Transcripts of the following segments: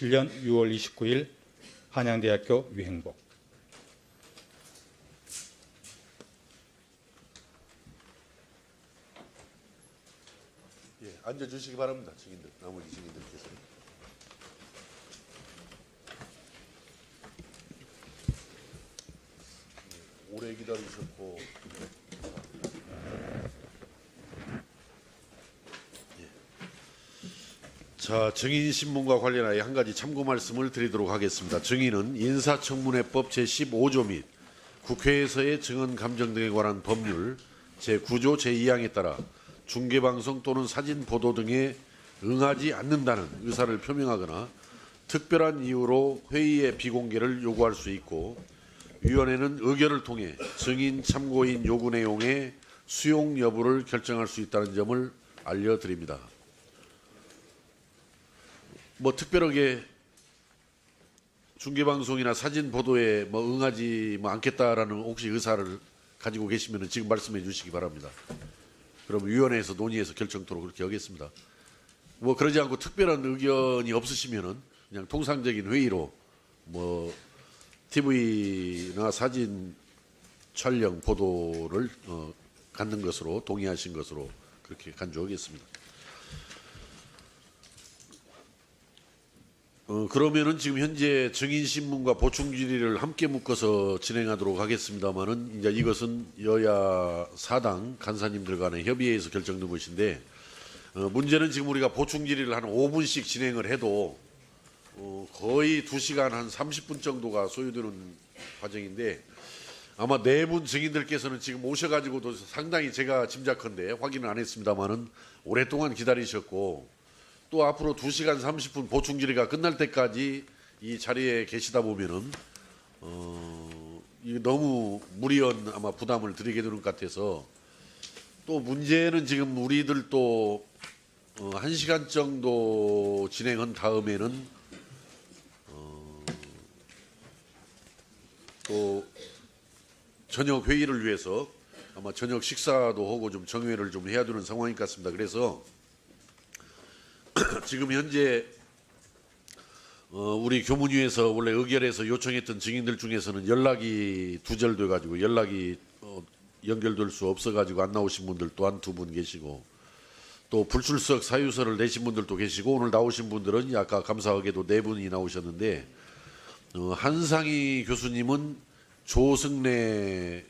2017년 6월 29일 한양대학교 유행복. 예, 앉아주시기 바랍니다. 증인들, 나머지 증인들께서. 오래 기다리셨고, 예. 자, 증인 신문과 관련하여 한 가지 참고 말씀을 드리도록 하겠습니다. 증인은 인사청문회법 제15조 및 국회에서의 증언 감정 등에 관한 법률 제9조 제2항에 따라 중계방송 또는 사진 보도 등에 응하지 않는다는 의사를 표명하거나 특별한 이유로 회의의 비공개를 요구할 수 있고, 위원회는 의결을 통해 증인 참고인 요구 내용의 수용 여부를 결정할 수 있다는 점을 알려드립니다. 특별하게 중계방송이나 사진 보도에 응하지 않겠다라는 혹시 의사를 가지고 계시면 지금 말씀해 주시기 바랍니다. 그럼 위원회에서 논의해서 결정토록 그렇게 하겠습니다. 그러지 않고 특별한 의견이 없으시면은 그냥 통상적인 회의로 TV나 사진 촬영 보도를 갖는 것으로 동의하신 것으로 그렇게 간주하겠습니다. 그러면은 지금 현재 증인 신문과 보충 질의를 함께 묶어서 진행하도록 하겠습니다만은 이제 이것은 여야 사당 간사님들 간의 협의회에서 결정된 것인데, 문제는 지금 우리가 보충 질의를 한 5분씩 진행을 해도 거의 2시간 한 30분 정도가 소요되는 과정인데, 아마 네 분 증인들께서는 지금 오셔가지고도 상당히 제가 짐작컨대 확인은 안 했습니다만은 오랫동안 기다리셨고, 또 앞으로 2시간 30분 보충 질의가 끝날 때까지 이 자리에 계시다 보면은 이게 너무 무리한 아마 부담을 드리게 되는 것 같아서, 또 문제는 지금 우리들 또 1시간 정도 진행한 다음에는 또 저녁 회의를 위해서 아마 저녁 식사도 하고 좀 정회를 좀 해야 되는 상황인 것 같습니다. 그래서 지금 현재 우리 교문위에서 원래 의결해서 요청했던 증인들 중에서는 연락이 두절돼 가지고 연락이 연결될 수 없어 가지고 안 나오신 분들 또한 2분 계시고, 또 불출석 사유서를 내신 분들도 계시고, 오늘 나오신 분들은 아까 감사하게도 4분이 나오셨는데, 한상희 교수님은 조승래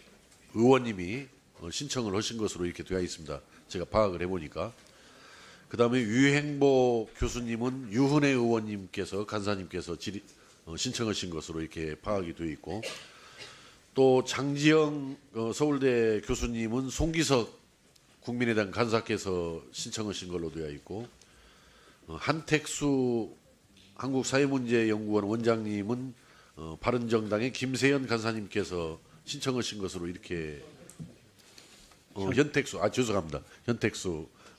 의원님이 신청을 하신 것으로 이렇게 되어 있습니다. 제가 파악을 해보니까. 그 다음에 유행복 교수님은 유은혜 의원님께서 간사님께서 신청하신 것으로 이렇게 파악이 되어 있고, 또 장지영 서울대 교수님은 송기석 국민의당 간사께서 신청하신 걸로 되어 있고, 한택수 한국사회문제연구원 원장님은 바른정당의 김세연 간사님께서 신청하신 것으로 이렇게 현택수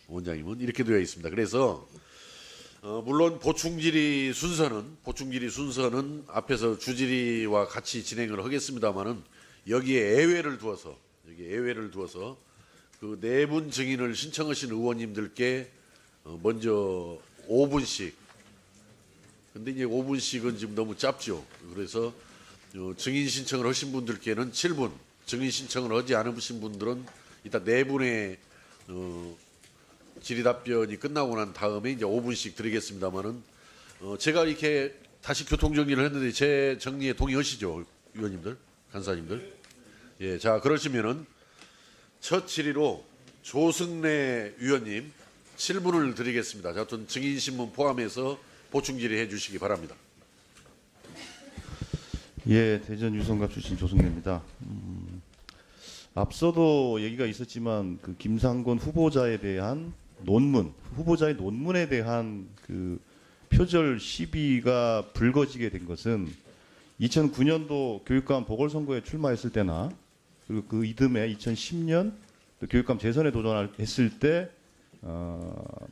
원장님은 이렇게 되어 있습니다. 그래서 물론 보충 질의 순서는 앞에서 주질의와 같이 진행을 하겠습니다만은 여기에 예외를 두어서 그 4분 증인을 신청하신 의원님들께 먼저 5분씩, 근데 이제 5분씩은 지금 너무 짧죠. 그래서 증인 신청을 하신 분들께는 7분, 증인 신청을 하지 않으신 분들은 이따 4분의 질의 답변이 끝나고 난 다음에 이제 5분씩 드리겠습니다만은, 제가 이렇게 다시 교통 정리를 했는데 제 정리에 동의하시죠, 위원님들, 간사님들? 예, 자, 그러시면은 첫 질의로 조승래 위원님 7분을 드리겠습니다. 자, 어떤 증인 신문 포함해서 보충 질의해 주시기 바랍니다. 예, 대전 유성갑 출신 조승래입니다. 앞서도 얘기가 있었지만 그 김상곤 후보자에 대한 후보자의 논문에 대한 그 표절 시비가 불거지게 된 것은 2009년도 교육감 보궐선거에 출마했을 때나, 그리고 그 이듬해 2010년 또 교육감 재선에 도전했을 때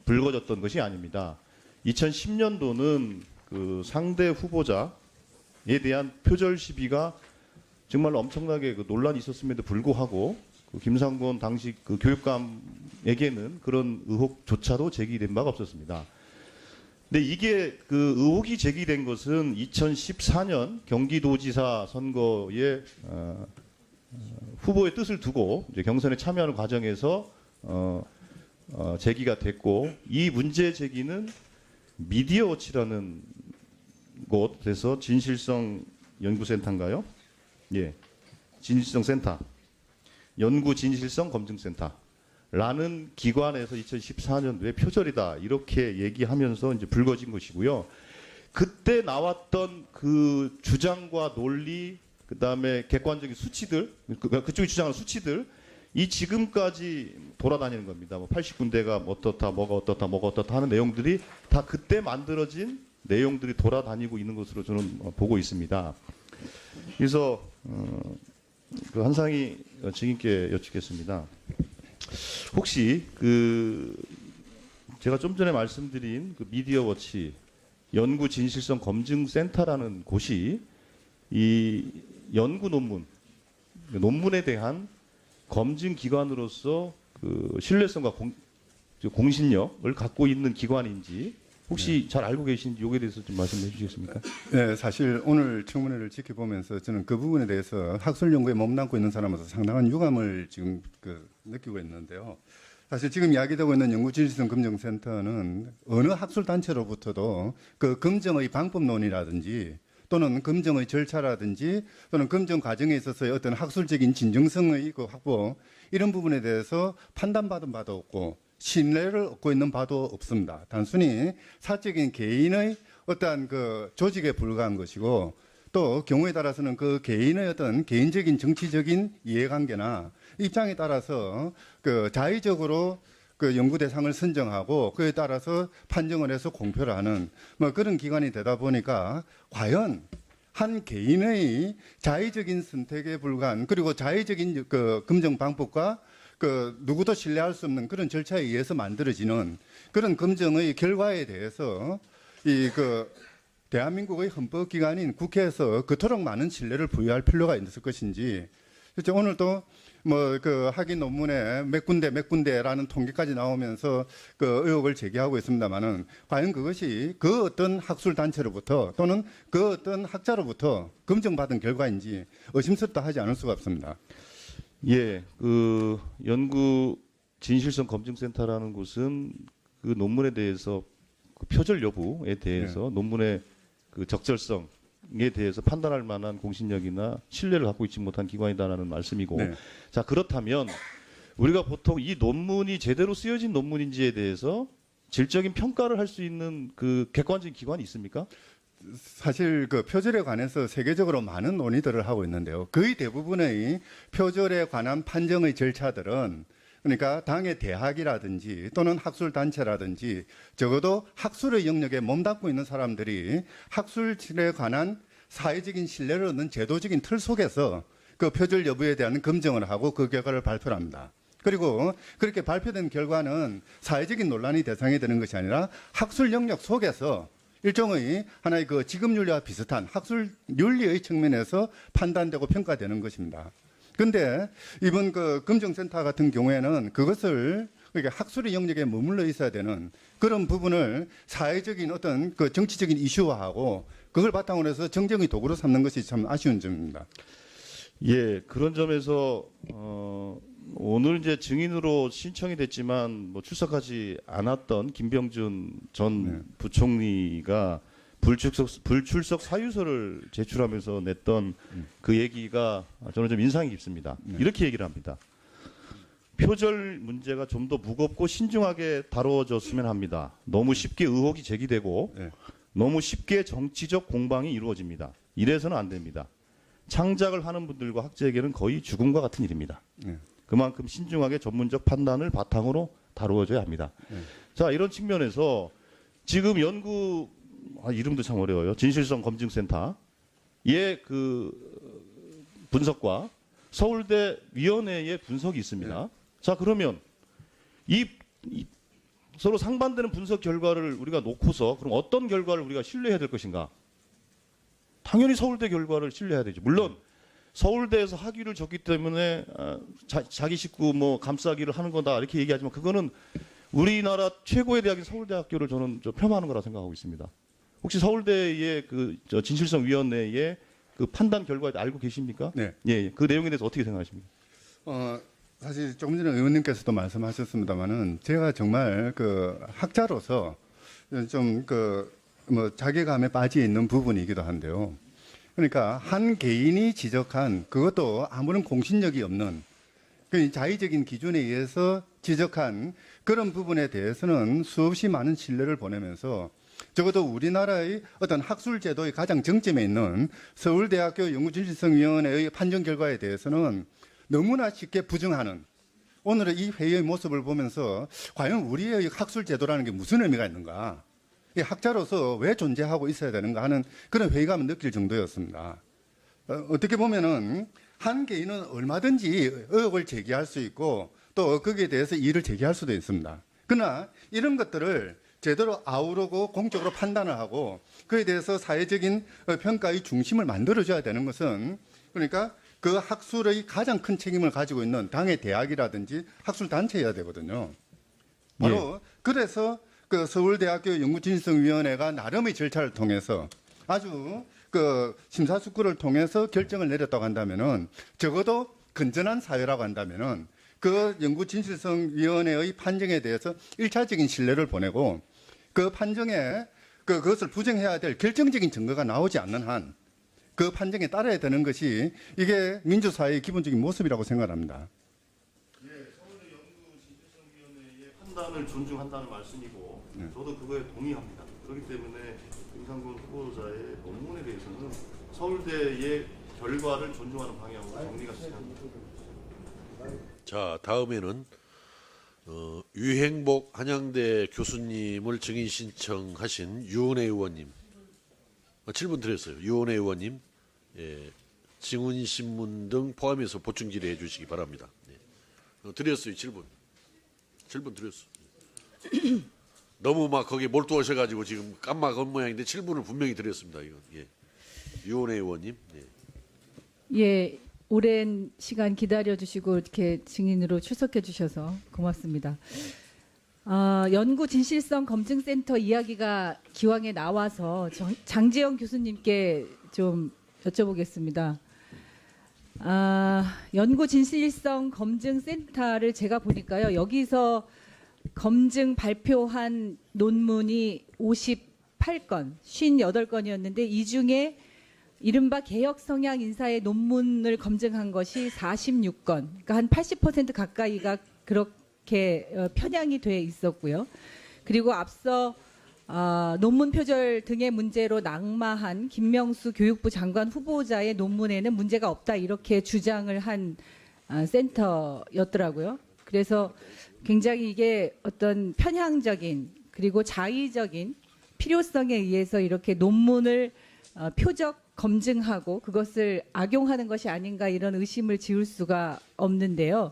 불거졌던 것이 아닙니다. 2010년도는 그 상대 후보자에 대한 표절 시비가 정말 엄청나게 그 논란이 있었음에도 불구하고 그 김상곤 당시 그 교육감에게는 그런 의혹조차도 제기된 바가 없었습니다. 근데 이게 그 의혹이 제기된 것은 2014년 경기도지사 선거에 후보의 뜻을 두고 이제 경선에 참여하는 과정에서 제기가 됐고, 이 문제 제기는 미디어워치라는 곳에서 진실성 연구센터인가요? 예, 진실성 센터, 연구 진실성 검증센터. 라는 기관에서 2014년도에 표절이다 이렇게 얘기하면서 이제 불거진 것이고요. 그때 나왔던 그 주장과 논리, 그다음에 객관적인 수치들, 그쪽이 주장하는 수치들, 이 지금까지 돌아다니는 겁니다. 뭐 80군데가 어떻다, 뭐가 어떻다, 뭐가 어떻다 하는 내용들이 다 그때 만들어진 내용들이 돌아다니고 있는 것으로 저는 보고 있습니다. 그래서 그 한상희 증인께 여쭙겠습니다. 혹시 그 제가 좀 전에 말씀드린 그 미디어워치 연구 진실성 검증 센터라는 곳이 이 연구 논문에 대한 검증 기관으로서 그 신뢰성과 공신력을 갖고 있는 기관인지 혹시 잘 알고 계신지 여기에 대해서 좀 말씀해 주시겠습니까? 네, 사실 오늘 청문회를 지켜보면서 저는 그 부분에 대해서 학술 연구에 몸담고 있는 사람으로서 상당한 유감을 지금 느끼고 있는데요. 사실 지금 이야기되고 있는 연구진실성 검증센터는 어느 학술 단체로부터도 그 검증의 방법론이라든지 또는 검증의 절차라든지 또는 검증 과정에 있어서의 어떤 학술적인 진정성의 그 확보 이런 부분에 대해서 판단받은 바도 없고 신뢰를 얻고 있는 바도 없습니다. 단순히 사적인 개인의 어떠한 그 조직에 불과한 것이고 또 경우에 따라서는 그 개인의 어떤 개인적인 정치적인 이해관계나 입장에 따라서 그 자의적으로 그 연구 대상을 선정하고 그에 따라서 판정을 해서 공표를 하는 뭐 그런 기관이 되다 보니까 과연 한 개인의 자의적인 선택에 불과한 그리고 자의적인 그 검증 방법과 그 누구도 신뢰할 수 없는 그런 절차에 의해서 만들어지는 그런 검증의 결과에 대해서 이 그 대한민국의 헌법기관인 국회에서 그토록 많은 신뢰를 부여할 필요가 있을 것인지 그렇죠. 오늘도 뭐 그 학위 논문에 몇 군데라는 통계까지 나오면서 그 의혹을 제기하고 있습니다만은 과연 그것이 그 어떤 학술 단체로부터 또는 그 어떤 학자로부터 검증받은 결과인지 의심스럽다 하지 않을 수가 없습니다. 예, 그 연구 진실성 검증센터라는 곳은 그 논문에 대해서 그 표절 여부에 대해서 논문의 그 적절성에 대해서 판단할 만한 공신력이나 신뢰를 갖고 있지 못한 기관이다라는 말씀이고, 네. 자 그렇다면 우리가 보통 이 논문이 제대로 쓰여진 논문인지에 대해서 질적인 평가를 할 수 있는 그 객관적인 기관이 있습니까? 사실 그 표절에 관해서 세계적으로 많은 논의들을 하고 있는데요. 거의 대부분의 표절에 관한 판정의 절차들은 그러니까 당의 대학이라든지 또는 학술 단체라든지 적어도 학술의 영역에 몸담고 있는 사람들이 학술에 관한 사회적인 신뢰를 얻는 제도적인 틀 속에서 그 표절 여부에 대한 검증을 하고 그 결과를 발표를 합니다. 그리고 그렇게 발표된 결과는 사회적인 논란이 대상이 되는 것이 아니라 학술 영역 속에서 일종의 하나의 그 지급윤리와 비슷한 학술 윤리의 측면에서 판단되고 평가되는 것입니다. 그런데 이번 그 검증센터 같은 경우에는 그것을 그러니까 학술의 영역에 머물러 있어야 되는 그런 부분을 사회적인 어떤 그 정치적인 이슈화하고 그걸 바탕으로 해서 정쟁의 도구로 삼는 것이 참 아쉬운 점입니다. 예, 그런 점에서 오늘 이제 증인으로 신청이 됐지만 뭐 출석하지 않았던 김병준 전 부총리가 불출석 사유서를 제출하면서 냈던 그 얘기가 저는 좀 인상이 깊습니다. 이렇게 얘기를 합니다. 표절 문제가 좀 더 무겁고 신중하게 다뤄졌으면 합니다. 너무 쉽게 의혹이 제기되고 너무 쉽게 정치적 공방이 이루어집니다. 이래서는 안 됩니다. 창작을 하는 분들과 학자에게는 거의 죽음과 같은 일입니다. 그만큼 신중하게 전문적 판단을 바탕으로 다루어져야 합니다. 자, 이런 측면에서 지금 연구 이름도 참 어려워요. 진실성 검증센터의 그 분석과 서울대 위원회의 분석이 있습니다. 자, 그러면 이 서로 상반되는 분석 결과를 우리가 놓고서 그럼 어떤 결과를 우리가 신뢰해야 될 것인가? 당연히 서울대 결과를 신뢰해야 되죠. 물론 서울대에서 학위를 줬기 때문에 자기 식구 뭐 감싸기를 하는 거다 이렇게 얘기하지만 그거는 우리나라 최고의 대학인 서울대학교를 저는 폄하하는 거라 생각하고 있습니다. 혹시 서울대의 진실성위원회의 그 판단 결과에 알고 계십니까? 네. 예, 그 내용에 대해서 어떻게 생각하십니까? 사실 조금 전에 의원님께서도 말씀하셨습니다만은 제가 정말 그 학자로서 좀 자괴감에 빠져 있는 부분이기도 한데요. 그러니까 한 개인이 지적한 그것도 아무런 공신력이 없는 그 자의적인 기준에 의해서 지적한 그런 부분에 대해서는 수없이 많은 신뢰를 보내면서 적어도 우리나라의 어떤 학술 제도의 가장 정점에 있는 서울대학교 연구진실성위원회의 판정 결과에 대해서는 너무나 쉽게 부정하는 오늘의 이 회의의 모습을 보면서 과연 우리의 학술 제도라는 게 무슨 의미가 있는가? 이 학자로서 왜 존재하고 있어야 되는가 하는 그런 회의감을 느낄 정도였습니다. 어떻게 보면은 한 개인은 얼마든지 의혹을 제기할 수 있고 또 거기에 대해서 이의를 제기할 수도 있습니다. 그러나 이런 것들을 제대로 아우르고 공적으로 판단을 하고 그에 대해서 사회적인 평가의 중심을 만들어줘야 되는 것은 그러니까 그 학술의 가장 큰 책임을 가지고 있는 당의 대학이라든지 학술 단체여야 되거든요. 바로 그래서 그 서울대학교 연구진실성위원회가 나름의 절차를 통해서 아주 그 심사숙고를 통해서 결정을 내렸다고 한다면은 적어도 건전한 사회라고 한다면은 그 연구진실성위원회의 판정에 대해서 1차적인 신뢰를 보내고 그 판정에 그것을 부정해야 될 결정적인 증거가 나오지 않는 한 그 판정에 따라야 되는 것이 이게 민주사회의 기본적인 모습이라고 생각합니다. 예, 서울대 연구진실성위원회의 판단을 존중한다는 말씀이고 저도 그거에 동의합니다. 그렇기 때문에 김상곤 후보자의 논문에 대해서는 서울대의 결과를 존중하는 방향으로 정리가 진행합니다. 자, 다음에는 유행복 한양대 교수님을 증인 신청하신 유은혜 의원님. 질문 드렸어요. 유은혜 의원님. 예, 증언신문 등 포함해서 보충 질의해 주시기 바랍니다. 예. 드렸어요. 질문 드렸어요. 너무 막 거기에 몰두하셔가지고 지금 깜막한 모양인데 질문을 분명히 드렸습니다. 이건. 예. 유은혜 의원님. 예. 예, 오랜 시간 기다려주시고 이렇게 증인으로 출석해 주셔서 고맙습니다. 연구진실성 검증센터 이야기가 기왕에 나와서 장지영 교수님께 좀 여쭤보겠습니다. 연구진실성 검증센터를 제가 보니까요. 여기서 검증 발표한 논문이 58건, 58건이었는데 이 중에 이른바 개혁 성향 인사의 논문을 검증한 것이 46건, 그러니까 한 80% 가까이가 그렇게 편향이 돼 있었고요. 그리고 앞서 논문 표절 등의 문제로 낙마한 김명수 교육부 장관 후보자의 논문에는 문제가 없다 이렇게 주장을 한 센터였더라고요. 그래서 굉장히 이게 어떤 편향적인 그리고 자의적인 필요성에 의해서 이렇게 논문을 표적 검증하고 그것을 악용하는 것이 아닌가 이런 의심을 지울 수가 없는데요.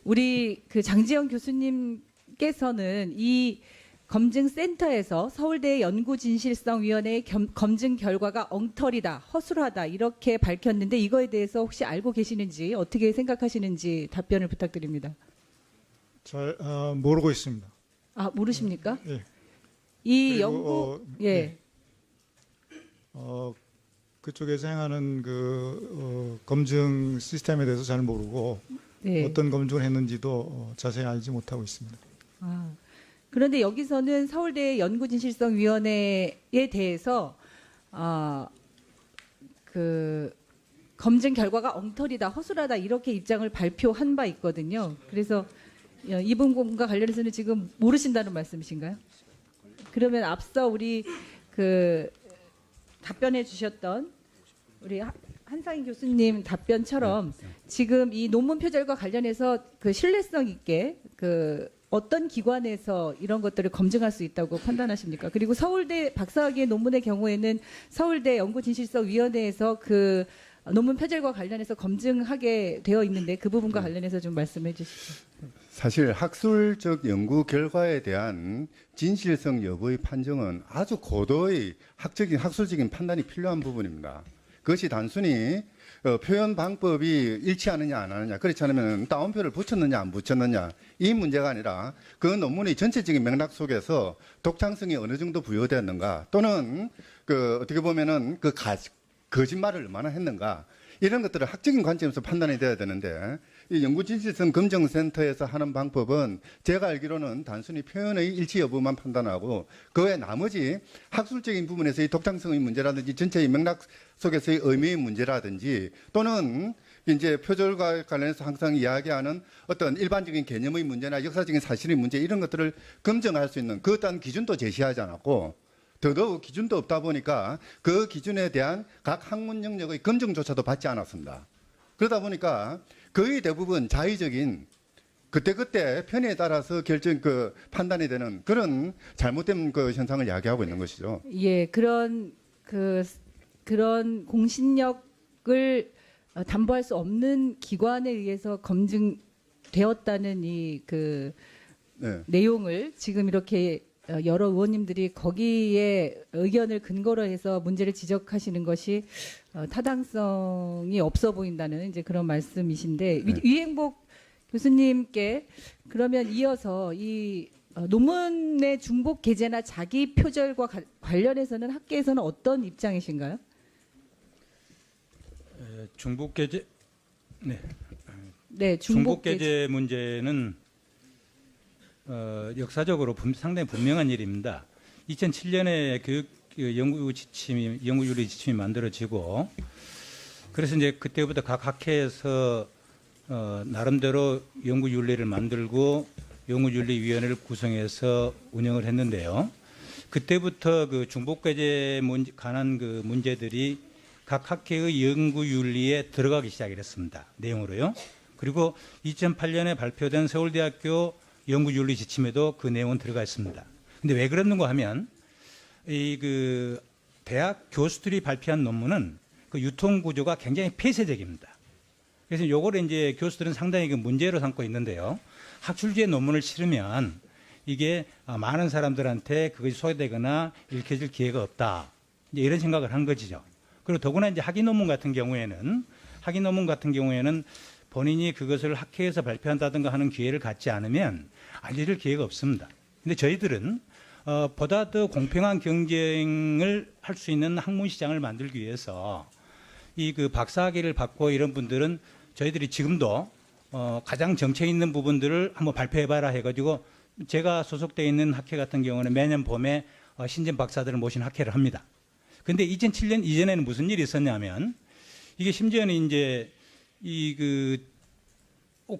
우리 그 장지영 교수님께서는 이 검증센터에서 서울대 연구진실성위원회의 검증 결과가 엉터리다, 허술하다 이렇게 밝혔는데 이거에 대해서 혹시 알고 계시는지 어떻게 생각하시는지 답변을 부탁드립니다. 잘 모르고 있습니다. 모르십니까? 예. 이 그리고, 연구 예. 그쪽에서 행하는 그 검증 시스템에 대해서 잘 모르고 네. 어떤 검증을 했는지도 자세히 알지 못하고 있습니다. 그런데 여기서는 서울대 연구진실성위원회에 대해서 그 검증 결과가 엉터리다, 허술하다 이렇게 입장을 발표한 바 있거든요. 그래서 이 부분과 관련해서는 지금 모르신다는 말씀이신가요? 그러면 앞서 우리 그 답변해 주셨던 우리 한상희 교수님 답변처럼 지금 이 논문 표절과 관련해서 그 신뢰성 있게 그 어떤 기관에서 이런 것들을 검증할 수 있다고 판단하십니까? 그리고 서울대 박사학위의 논문의 경우에는 서울대 연구진실성위원회에서 그 논문 표절과 관련해서 검증하게 되어 있는데 그 부분과 관련해서 좀 말씀해 주시죠. 사실 학술적 연구 결과에 대한 진실성 여부의 판정은 아주 고도의 학술적인 판단이 필요한 부분입니다. 그것이 단순히 표현 방법이 일치하느냐 안 하느냐, 그렇지 않으면 따옴표를 붙였느냐 안 붙였느냐 이 문제가 아니라 그 논문의 전체적인 맥락 속에서 독창성이 어느 정도 부여되었는가, 또는 어떻게 보면은 거짓말을 얼마나 했는가, 이런 것들을 학적인 관점에서 판단이 돼야 되는데, 이 연구진실성 검증센터에서 하는 방법은 제가 알기로는 단순히 표현의 일치 여부만 판단하고 그 외 나머지 학술적인 부분에서의 독창성의 문제라든지 전체의 맥락 속에서의 의미의 문제라든지, 또는 이제 표절과 관련해서 항상 이야기하는 어떤 일반적인 개념의 문제나 역사적인 사실의 문제, 이런 것들을 검증할 수 있는 그 어떤 기준도 제시하지 않았고, 더더욱 기준도 없다 보니까 그 기준에 대한 각 학문 영역의 검증조차도 받지 않았습니다. 그러다 보니까 거의 대부분 자의적인 그때그때 편의에 따라서 판단이 되는 그런 잘못된 현상을 야기하고 있는 것이죠. 예, 그런 공신력을 담보할 수 없는 기관에 의해서 검증되었다는 네. 내용을 지금 이렇게 여러 의원님들이 거기에 의견을 근거로 해서 문제를 지적하시는 것이 타당성이 없어 보인다는 이제 그런 말씀이신데, 네. 유행복 교수님께 그러면 이어서 이 논문의 중복 게재나 자기 표절과 관련해서는 학계에서는 어떤 입장이신가요? 중복 게재, 네. 네, 중복 게재 문제는 역사적으로 상당히 분명한 일입니다. 2007년에 연구윤리 지침이 만들어지고, 그래서 이제 그때부터 각 학회에서 나름대로 연구윤리를 만들고 연구윤리위원회를 구성해서 운영을 했는데요. 그때부터 그 중복게재 관한 그 문제들이 각 학회의 연구윤리에 들어가기 시작했습니다. 내용으로요. 그리고 2008년에 발표된 서울대학교 연구윤리 지침에도 그 내용은 들어가 있습니다. 근데 왜 그랬는가 하면 대학 교수들이 발표한 논문은 그 유통 구조가 굉장히 폐쇄적입니다. 그래서 요거를 이제 교수들은 상당히 그 문제로 삼고 있는데요. 학술지의 논문을 실으면 이게 많은 사람들한테 그것이 소개되거나 읽혀질 기회가 없다, 이제 이런 생각을 한 것이죠. 그리고 더구나 이제 학위 논문 같은 경우에는 본인이 그것을 학회에서 발표한다든가 하는 기회를 갖지 않으면 알릴 기회가 없습니다. 근데 저희들은 보다 더 공평한 경쟁을 할 수 있는 학문 시장을 만들기 위해서 그 박사학위를 받고 이런 분들은 저희들이 지금도 가장 정체 있는 부분들을 한번 발표해봐라 해가지고, 제가 소속되어 있는 학회 같은 경우는 매년 봄에 신진 박사들을 모신 학회를 합니다. 근데 2007년 이전에는 무슨 일이 있었냐면, 이게 심지어는 이제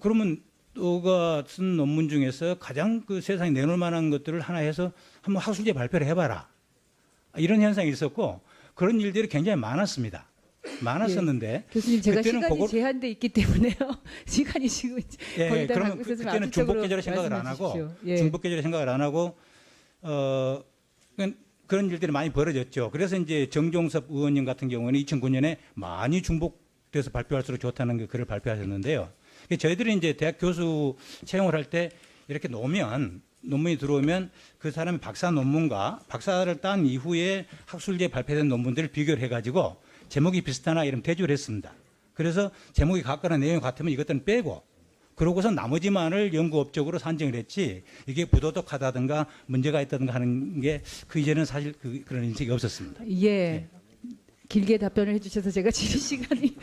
그러면 너가 쓴 논문 중에서 가장 그 세상에 내놓을 만한 것들을 하나 해서 한번 학술지에 발표를 해봐라, 이런 현상이 있었고, 그런 일들이 굉장히 많았었는데, 예. 교수님, 제가 그때는 시간이 제한돼 있기 때문에요. 시간이 지금 거의 다 그러면 가고 있어서 그때는 중복계절을 생각을 안 하고, 중복계절을 생각을 안 하고, 그런 일들이 많이 벌어졌죠. 그래서 이제 정종섭 의원님 같은 경우는 2009년에 많이 중복돼서 발표할수록 좋다는 그 글을 발표하셨는데요. 저희들이 이제 대학 교수 채용을 할 때 이렇게 논문이 들어오면 그 사람의 박사 논문과 박사를 딴 이후에 학술지에 발표된 논문들을 비교를 해가지고 제목이 비슷하나 이런 대조를 했습니다. 그래서 제목이 같거나 내용이 같으면 이것들은 빼고, 그러고서 나머지만을 연구업적으로 산정을 했지, 이게 부도덕하다든가 문제가 있다든가 하는 게 그 이전에는 사실 그런 인식이 없었습니다. 예. 길게 답변을 해주셔서 제가 질의 시간이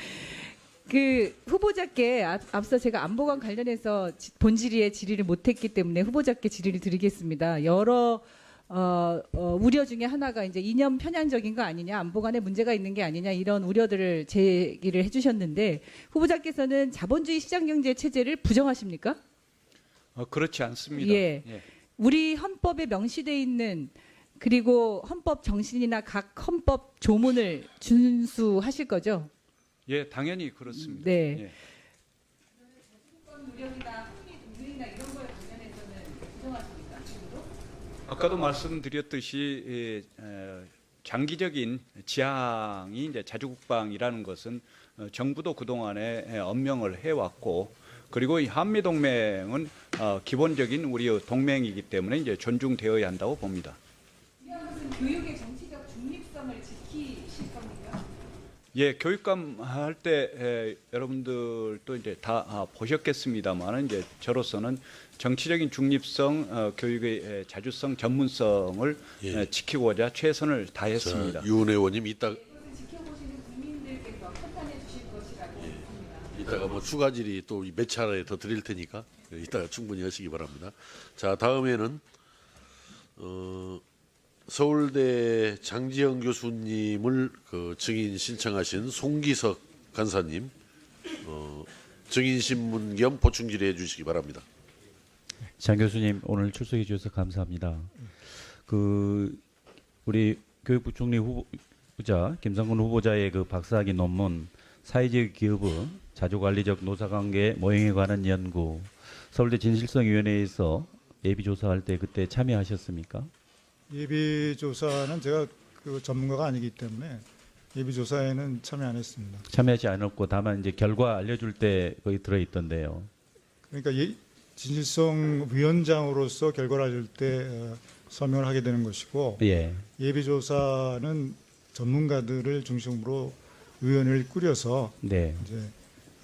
후보자께 앞서 제가 안보관 관련해서 본 질의에 질의를 못했기 때문에 후보자께 질의를 드리겠습니다. 여러 우려 중에 하나가 이제 이념 편향적인 거 아니냐, 안보관에 문제가 있는 게 아니냐, 이런 우려들을 제기를 해주셨는데, 후보자께서는 자본주의 시장경제 체제를 부정하십니까? 그렇지 않습니다. 예. 우리 헌법에 명시되어 있는, 그리고 헌법 정신이나 각 헌법 조문을 준수하실 거죠? 예, 당연히 그렇습니다. 네. 예. 아까도 말씀드렸듯이 장기적인 지향이 이제 자주국방이라는 것은 정부도 그동안에 엄명을 해왔고, 그리고 이 한미동맹은 기본적인 우리의 동맹이기 때문에 이제 존중되어야 한다고 봅니다. 교육의 정치적 중립성을 지키실 겁니까? 예, 교육감 할 때 여러분들도 이제 다 보셨겠습니다만 이제 저로서는 정치적인 중립성, 교육의 자주성, 전문성을 예. 지키고자 최선을 다했습니다. 자, 유은 의원님 이따가 뭐 추가 질의 또 몇 차례 더 드릴 테니까 이따가 충분히 하시기 바랍니다. 자, 다음에는 서울대 장지영 교수님을 그 증인 신청하신 송기석 간사님 증인 신문 겸 보충 질의해 주시기 바랍니다. 장 교수님 오늘 출석해 주셔서 감사합니다. 그 우리 교육부총리 후보자 김상곤 후보자의 그 박사학위 논문 사회적 기업의 자주관리적 노사관계 모형에 관한 연구 서울대 진실성위원회에서 예비조사할 때 그때 참여하셨습니까? 예비조사는 제가 그 전문가가 아니기 때문에 예비조사에는 참여 안 했습니다. 참여하지 않았고 다만 이제 결과 알려줄 때 거기 들어있던데요. 그러니까 진실성위원장으로서 결과를 알릴 때 서명을 하게 되는 것이고 예. 예비조사는 전문가들을 중심으로 위원회를 꾸려서 네. 이제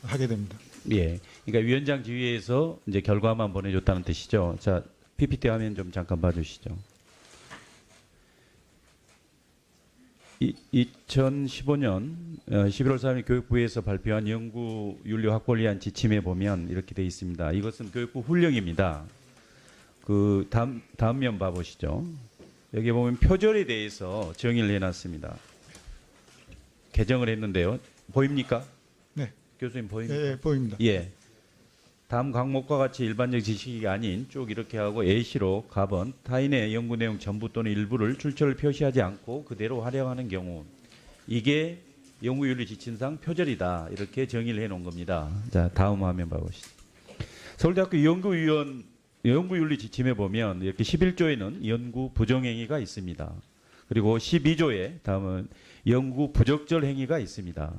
하게 됩니다. 예. 그러니까 위원장 지휘에서 이제 결과만 보내줬다는 뜻이죠. 자, PPT 화면 좀 잠깐 봐주시죠. 2015년 11월 3일 교육부에서 발표한 연구 윤리 확보를 위한 지침에 보면 이렇게 돼 있습니다. 이것은 교육부 훈령입니다. 그 다음 면 봐보시죠. 여기 보면 표절에 대해서 정의를 해놨습니다. 개정을 했는데요. 보입니까? 네. 교수님 보입니까? 예, 보입니다. 예. 다음 과목과 같이 일반적 지식이 아닌 쭉 이렇게 하고 A시로 가번 타인의 연구 내용 전부 또는 일부를 출처를 표시하지 않고 그대로 활용하는 경우 이게 연구윤리 지침상 표절이다 이렇게 정의를 해놓은 겁니다. 자 다음 화면 봐보시죠. 서울대학교 연구윤리 지침에 보면 이렇게 11조에는 연구 부정행위가 있습니다. 그리고 12조에 다음은 연구 부적절 행위가 있습니다.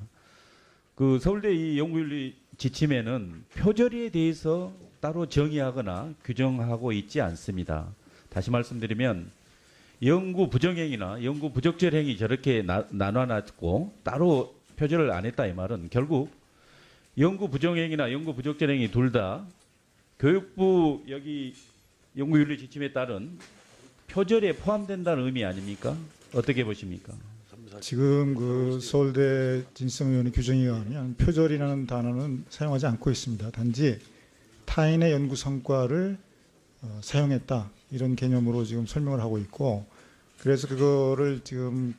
그 서울대 이 연구윤리 지침에는 표절에 대해서 따로 정의하거나 규정하고 있지 않습니다. 다시 말씀드리면 연구 부정행위나 연구 부적절 행위 저렇게 나눠놨고 따로 표절을 안 했다 이 말은 결국 연구 부정행위나 연구 부적절 행위 둘 다 교육부 여기 연구윤리 지침에 따른 표절에 포함된다는 의미 아닙니까? 어떻게 보십니까? 지금 그 서울대 진실성위원회 규정에 의하면 표절이라는 단어는 사용하지 않고 있습니다. 단지 타인의 연구 성과를 사용했다 이런 개념으로 지금 설명을 하고 있고 그래서 그거를 지금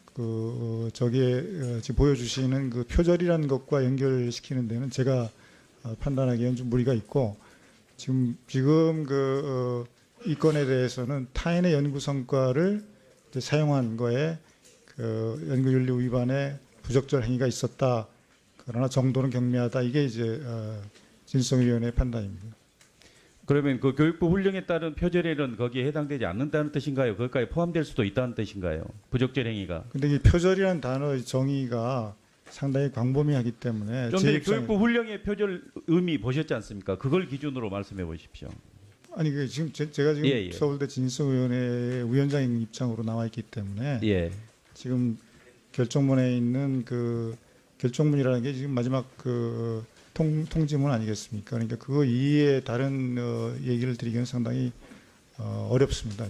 저기에 지금 보여주시는 그 표절이라는 것과 연결시키는 데는 제가 판단하기에는 좀 무리가 있고 지금 이 건에 대해서는 타인의 연구 성과를 이제 사용한 거에 연구윤리 위반의 부적절 행위가 있었다. 그러나 정도는 경미하다. 이게 이제 진실성위원회의 판단입니다. 그러면 그 교육부 훈령에 따른 표절에는 거기에 해당되지 않는다는 뜻인가요? 거기까지 포함될 수도 있다는 뜻인가요? 부적절 행위가. 근데 이 표절이라는 단어의 정의가 상당히 광범위하기 때문에 좀 전에 교육부 훈령의 표절 의미 보셨지 않습니까? 그걸 기준으로 말씀해 보십시오. 아니 지금 제가 지금 예. 서울대 진실성위원회 위원장 입장으로 나와 있기 때문에 예. 지금 결정문에 있는 그 결정문이라는 게 지금 마지막 그 통지문 아니겠습니까? 그러니까 그거 이외에 다른 얘기를 드리기는 상당히 어렵습니다.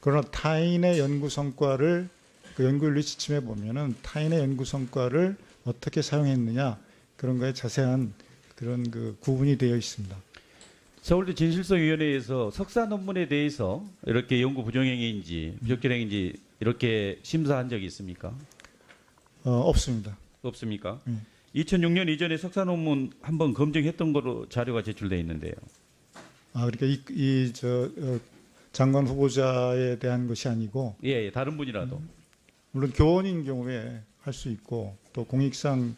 그러나 타인의 연구 성과를 그 연구윤리 지침에 보면은 타인의 연구 성과를 어떻게 사용했느냐 그런 거에 자세한 그런 그 구분이 되어 있습니다. 서울대 진실성위원회에서 석사 논문에 대해서 이렇게 연구 부정행위인지 부적절 행위인지 이렇게 심사한 적이 있습니까? 없습니다. 없습니까? 2006년 2006년 이전에 석사 논문 한번 검증했던 거로 자료가 제출돼 있는데요. 그러니까 장관 후보자에 대한 것이 아니고 예, 다른 분이라도. 물론 교원인 경우에 할 수 있고 또 공익상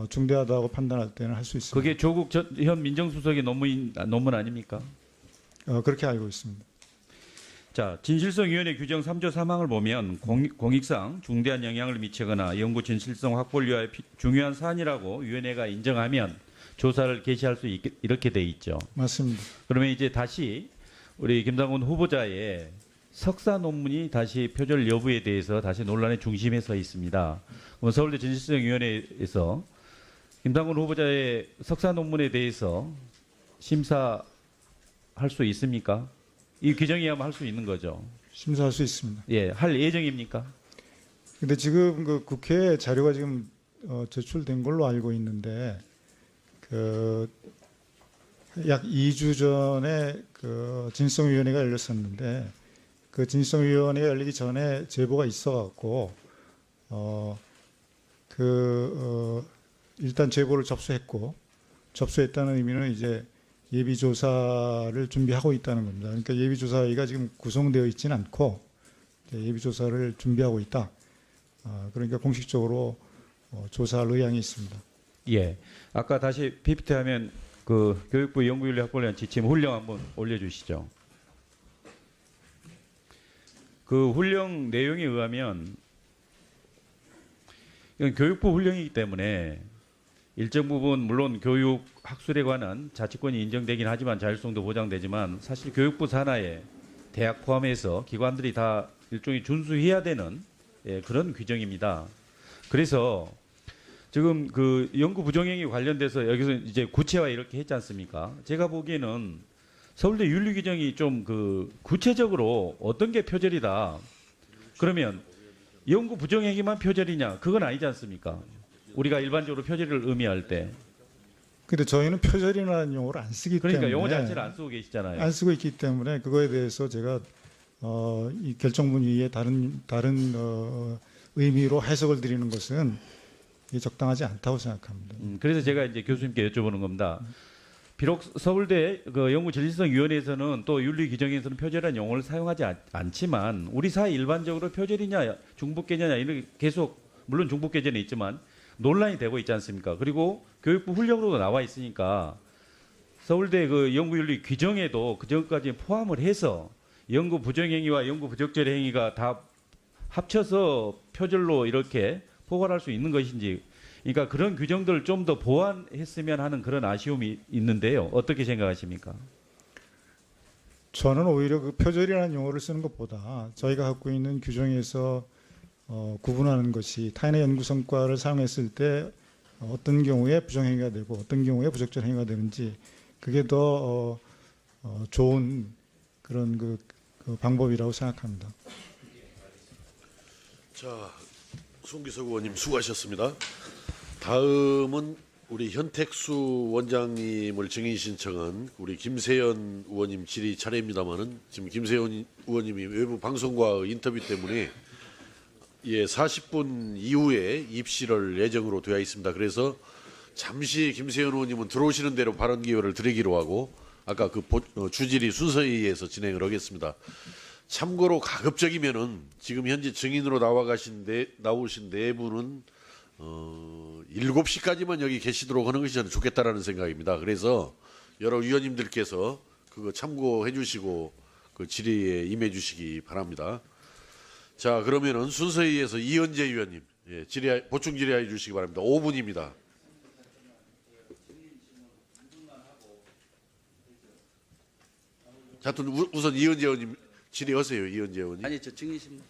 중대하다고 판단할 때는 할 수 있습니다. 그게 조국 현 민정수석의 논문 아닙니까? 그렇게 알고 있습니다. 자, 진실성위원회 규정 3조 3항을 보면 공익상 중대한 영향을 미치거나 연구 진실성 확보를 위하여 중요한 사안이라고 위원회가 인정하면 조사를 개시할 수 이렇게 돼 있죠. 맞습니다. 그러면 이제 다시 우리 김상곤 후보자의 석사 논문이 다시 표절 여부에 대해서 다시 논란의 중심에 서 있습니다. 서울대 진실성위원회에서 김상곤 후보자의 석사 논문에 대해서 심사할 수 있습니까? 이 규정이야만 할 수 있는 거죠. 심사할 수 있습니다. 예, 할 예정입니까? 근데 지금 그 국회에 자료가 지금 제출된 걸로 알고 있는데 약 2주 전에 그 진실성위원회가 열렸었는데 그 진실성위원회가 열리기 전에 제보가 있어갖고 일단 제보를 접수했다는 의미는 이제 예비 조사를 준비하고 있다는 겁니다. 그러니까 예비 조사위가 지금 구성되어 있지는 않고 예비 조사를 준비하고 있다. 그러니까 공식적으로 조사할 의향이 있습니다. 예. 아까 다시 PPT하면 그 교육부 연구윤리 확보를 위한 지침 훈령 한번 올려주시죠. 그 훈령 내용에 의하면 이건 교육부 훈령이기 때문에 일정 부분 물론 교육 학술에 관한 자치권이 인정되긴 하지만 자율성도 보장되지만 사실 교육부 산하에 대학 포함해서 기관들이 다 일종의 준수해야 되는 그런 규정입니다. 그래서 지금 그 연구 부정행위 관련돼서 여기서 이제 구체화 이렇게 했지 않습니까? 제가 보기에는 서울대 윤리 규정이 좀 그 구체적으로 어떤 게 표절이다. 그러면 연구 부정행위만 표절이냐? 그건 아니지 않습니까? 우리가 일반적으로 표절을 의미할 때. 근데 저희는 표절이라는 용어를 안 쓰기 그러니까 때문에 용어 자체를 안 쓰고 계시잖아요. 안 쓰고 있기 때문에 그거에 대해서 제가 이 결정문 위에 다른 의미로 해석을 드리는 것은 이게 적당하지 않다고 생각합니다. 그래서 제가 이제 교수님께 여쭤보는 겁니다. 비록 서울대 그 연구진실성위원회에서는 또 윤리 규정에서는 표절이라는 용어를 사용하지 않지만 우리 사회 일반적으로 표절이냐 중복개념이냐 이렇게 계속 물론 중복개념이 있지만 논란이 되고 있지 않습니까? 그리고 교육부 훈령으로도 나와 있으니까 서울대 그 연구윤리 규정에도 그 전까지 포함을 해서 연구 부정행위와 연구 부적절 행위가 다 합쳐서 표절로 이렇게 포괄할 수 있는 것인지, 그러니까 그런 규정들을 좀 더 보완했으면 하는 그런 아쉬움이 있는데요. 어떻게 생각하십니까? 저는 오히려 그 표절이라는 용어를 쓰는 것보다 저희가 갖고 있는 규정에서 구분하는 것이 타인의 연구 성과를 사용했을 때 어떤 경우에 부정행위가 되고 어떤 경우에 부적절 행위가 되는지 그게 더 좋은 그런 그 방법이라고 생각합니다. 자, 송기석 의원님 수고하셨습니다. 다음은 우리 현택수 원장님을 증인 신청한 우리 김세연 의원님 질의 차례입니다만은 지금 김세연 의원님이 외부 방송과의 인터뷰 때문에 40분 이후에 입실을 예정으로 되어 있습니다. 그래서 잠시 김세연 의원님은 들어오시는 대로 발언 기회를 드리기로 하고 아까 그 주질의 순서에 의해서 진행을 하겠습니다. 참고로 가급적이면은 지금 현재 증인으로 나오신 네 분은 7시까지만 여기 계시도록 하는 것이 저는 좋겠다라는 생각입니다. 그래서 여러 위원님들께서 그거 참고해 주시고 그 질의에 임해 주시기 바랍니다. 자, 그러면은 순서에 의해서 이현재 위원님 보충 질의해 주시기 바랍니다. 5분입니다. 자, 우선 이현재 의원님 질의하세요. 이현재 의원님. 아니 저 증인신문.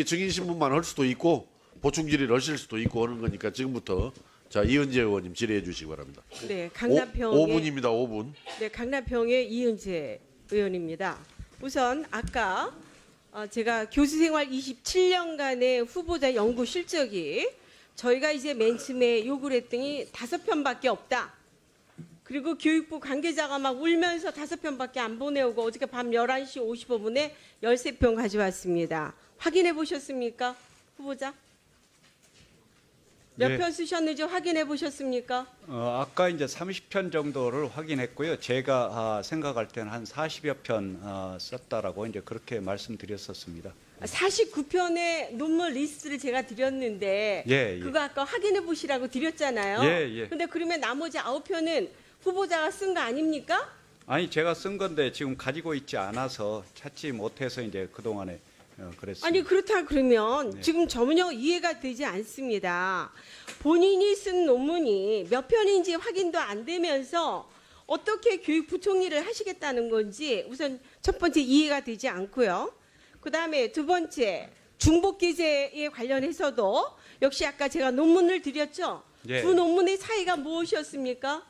증인신문만 할 수도 있고 보충 질의를 하실 수도 있고 하는 거니까 지금부터 자 이은재 의원님 질의해 주시기 바랍니다. 네, 강남평의 5분입니다. 5분. 네, 강남평의 이은재 의원입니다. 우선 아까 제가 교수생활 27년간의 후보자 연구 실적이 저희가 이제 맨 처음에 요구를 했더니 5편밖에 없다. 그리고 교육부 관계자가 막 울면서 5편밖에 안 보내오고 어저께 밤 11시 55분에 13편 가져왔습니다. 확인해 보셨습니까? 후보자? 몇 편 쓰셨는지 확인해 보셨습니까? 아까 이제 30편 정도를 확인했고요. 제가 생각할 때는 한 40여 편 썼다라고 이제 그렇게 말씀드렸었습니다. 49편의 논문 리스트를 제가 드렸는데 그거 아까 확인해 보시라고 드렸잖아요. 근데 그러면 나머지 9편은 후보자가 쓴 거 아닙니까? 아니 제가 쓴 건데 지금 가지고 있지 않아서 찾지 못해서 이제 그동안에 그랬습니다. 아니 그렇다 그러면 지금 전혀 이해가 되지 않습니다. 본인이 쓴 논문이 몇 편인지 확인도 안 되면서 어떻게 교육부총리를 하시겠다는 건지 우선 첫 번째 이해가 되지 않고요. 그다음에 두 번째 중복기재에 관련해서도 역시 아까 제가 논문을 드렸죠. 예. 두 논문의 차이가 무엇이었습니까?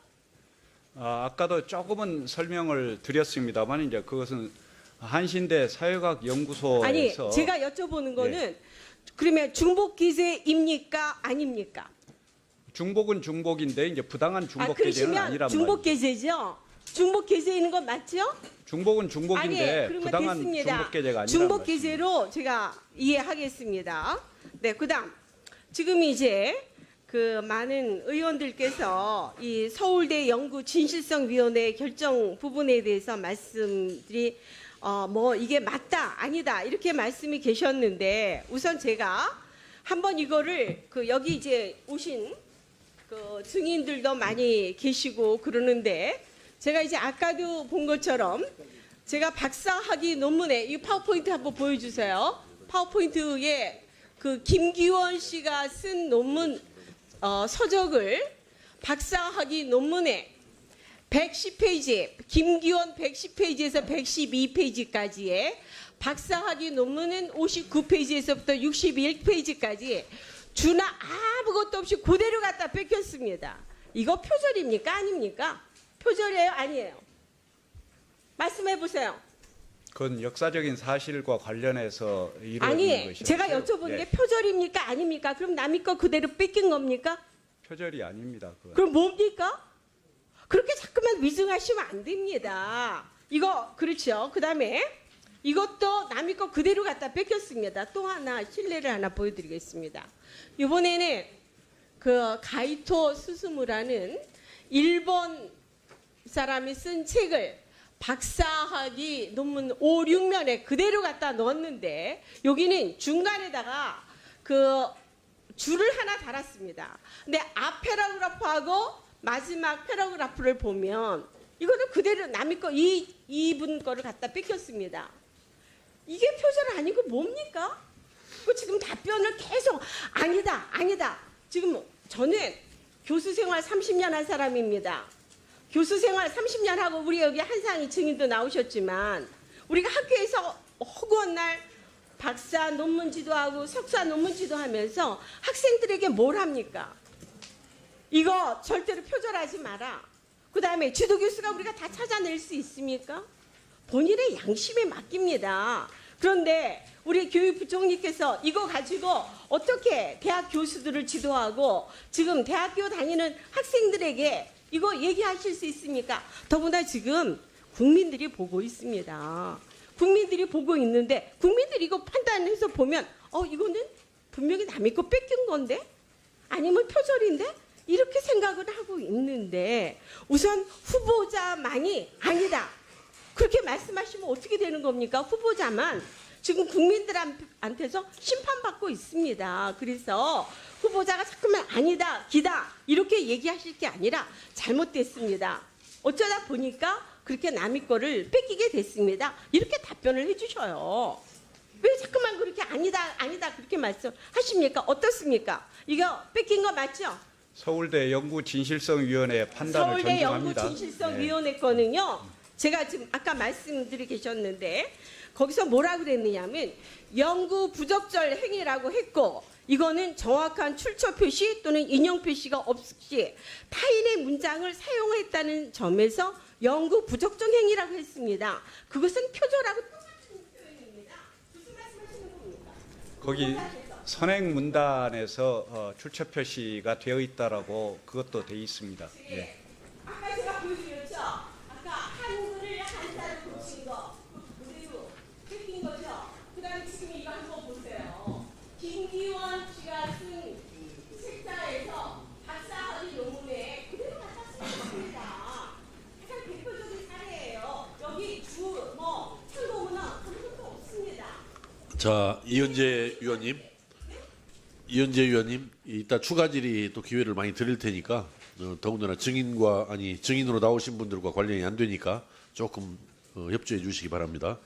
아까도 조금은 설명을 드렸습니다만 이제 그것은 한신대 사회과학 연구소에서 아니 제가 여쭤보는 거는 그러면 중복기재입니까 아닙니까? 중복은 중복인데 이제 부당한 중복 계제는 그러시면 아니란 중복 말이에요. 계제죠. 중복 계제인 건 맞죠? 중복은 중복인데 그러면 부당한 됐습니다. 중복 계제가 아니란 중복 말이에요. 계제로 제가 이해하겠습니다. 네, 그다음 지금 이제 그 많은 의원들께서 이 서울대 연구 진실성위원회 결정 부분에 대해서 말씀들이 뭐 이게 맞다 아니다 이렇게 말씀이 계셨는데 우선 제가 한번 이거를 그 여기 이제 오신 그 증인들도 많이 계시고 그러는데 제가 이제 아까도 본 것처럼 제가 박사학위 논문에 이 파워포인트 한번 보여주세요. 파워포인트에 그 김기원 씨가 쓴 논문 서적을 박사학위 논문에 110페이지, 김기원 110페이지에서 112페이지까지의 박사학위 논문은 59페이지에서부터 61페이지까지 주나 아무것도 없이 그대로 갖다 뺏겼습니다. 이거 표절입니까? 아닙니까? 표절이에요? 아니에요? 말씀해 보세요. 그건 역사적인 사실과 관련해서 이루어진 아니, 것이었어요. 제가 여쭤본 게 표절입니까? 아닙니까? 그럼 남의 거 그대로 뺏긴 겁니까? 표절이 아닙니다. 그건. 그럼 뭡니까? 그렇게 자꾸만 위증하시면 안 됩니다. 이거 그렇죠. 그다음에 이것도 남의 거 그대로 갖다 뺏겼습니다. 또 하나 실례를 하나 보여드리겠습니다. 이번에는 그 가이토 스스무라는 일본 사람이 쓴 책을 박사학위 논문 5, 6면에 그대로 갖다 넣었는데 여기는 중간에다가 그 줄을 하나 달았습니다. 근데 앞 패러그래프하고 마지막 패러그래프를 보면 이거는 그대로 남의 거 이분 거를 갖다 뺏겼습니다. 이게 표절 아니고 뭡니까? 그 지금 답변을 계속 아니다. 지금 저는 교수 생활 30년 한 사람입니다. 교수 생활 30년 하고 우리 여기 한상희 증인도 나오셨지만 우리가 학교에서 허구한 날 박사 논문 지도하고 석사 논문 지도하면서 학생들에게 뭘 합니까? 이거 절대로 표절하지 마라. 그 다음에 지도교수가 우리가 다 찾아낼 수 있습니까? 본인의 양심에 맡깁니다. 그런데 우리 교육부총리께서 이거 가지고 어떻게 대학 교수들을 지도하고 지금 대학교 다니는 학생들에게 이거 얘기하실 수 있습니까? 더구나 지금 국민들이 보고 있습니다. 국민들이 보고 있는데 국민들이 이거 판단해서 보면 이거는 분명히 남의 거 뺏긴 건데 아니면 표절인데 이렇게 생각을 하고 있는데 우선 후보자만이 아니다. 그렇게 말씀하시면 어떻게 되는 겁니까? 후보자만 지금 국민들한테서 심판받고 있습니다. 그래서 후보자가 자꾸만 아니다, 기다 이렇게 얘기하실 게 아니라 잘못됐습니다. 어쩌다 보니까 그렇게 남의 거를 뺏기게 됐습니다. 이렇게 답변을 해주셔요. 왜 자꾸만 그렇게 아니다 그렇게 말씀하십니까? 어떻습니까? 이거 뺏긴 거 맞죠? 서울대 연구진실성위원회 판단을 서울대 존중합니다. 연구진실성위원회 거는요. 제가 지금 아까 말씀드리 계셨는데 거기서 뭐라 그랬느냐면 연구 부적절 행위라고 했고 이거는 정확한 출처 표시 또는 인용 표시가 없이 타인의 문장을 사용했다는 점에서 연구 부적정 행위라고 했습니다. 그것은 표절하고 똑같은 표현입니다. 무슨 말씀하시는 겁니까? 거기 선행 문단에서 출처 표시가 되어 있다라고 그것도 되어 있습니다. 예. 아까 제가 보여드렸죠? 아까 한글을 한자로 고친 거 그대로 뺏긴 거죠? 그 다음에 지금 이거 한번 보세요. 김기원 씨가 쓴 책자에서 박사학위 논문에 그대로 갖다 쓰셨습니다. 가장 대표적인 사례예요. 여기 참고문헌 아무것도 없습니다. 자, 이현재 위원님, 이따 추가 질의 또 기회를 많이 드릴 테니까 더군다나 증인으로 나오신 분들과 관련이 안 되니까 조금 협조해 주시기 바랍니다.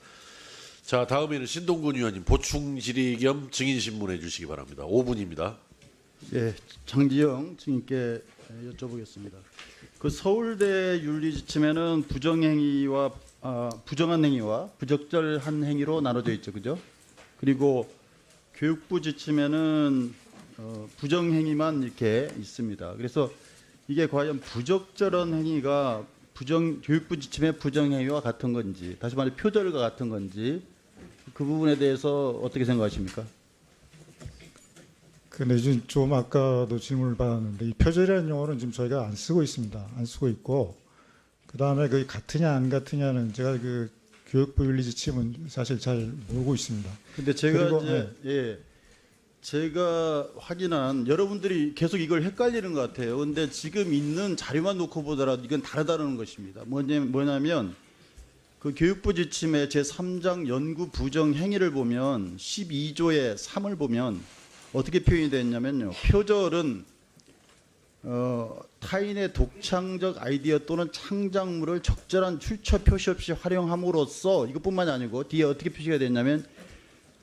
자, 다음에는 신동근 위원님 보충 질의 겸 증인 신문해 주시기 바랍니다. 5분입니다. 예, 장지영 증인께 여쭤보겠습니다. 그 서울대 윤리 지침에는 부정한 행위와 부적절한 행위로 나눠져 있죠, 그죠? 그리고 교육부 지침에는 부정행위만 이렇게 있습니다. 그래서 이게 과연 부적절한 행위가 교육부 지침의 부정행위와 같은 건지, 다시 말해 표절과 같은 건지, 그 부분에 대해서 어떻게 생각하십니까? 근데 좀 아까도 질문을 받았는데 이 표절이라는 용어는 지금 저희가 안 쓰고 있습니다. 안 쓰고 있고, 그 다음에 그게 같으냐 안 같으냐는 제가 그 교육부 윤리 지침은 사실 잘 모르고 있습니다. 근데 제가 그리고, 이제 제가 확인한, 여러분들이 계속 이걸 헷갈리는 것 같아요. 근데 지금 있는 자료만 놓고 보더라도 이건 다르다는 것입니다. 뭐냐면 그 교육부 지침의 제3장 연구 부정 행위를 보면 12조의 3을 보면 어떻게 표현이 됐냐면요. 표절은 타인의 독창적 아이디어 또는 창작물을 적절한 출처 표시 없이 활용함으로써, 이것뿐만이 아니고 뒤에 어떻게 표시가 됐냐면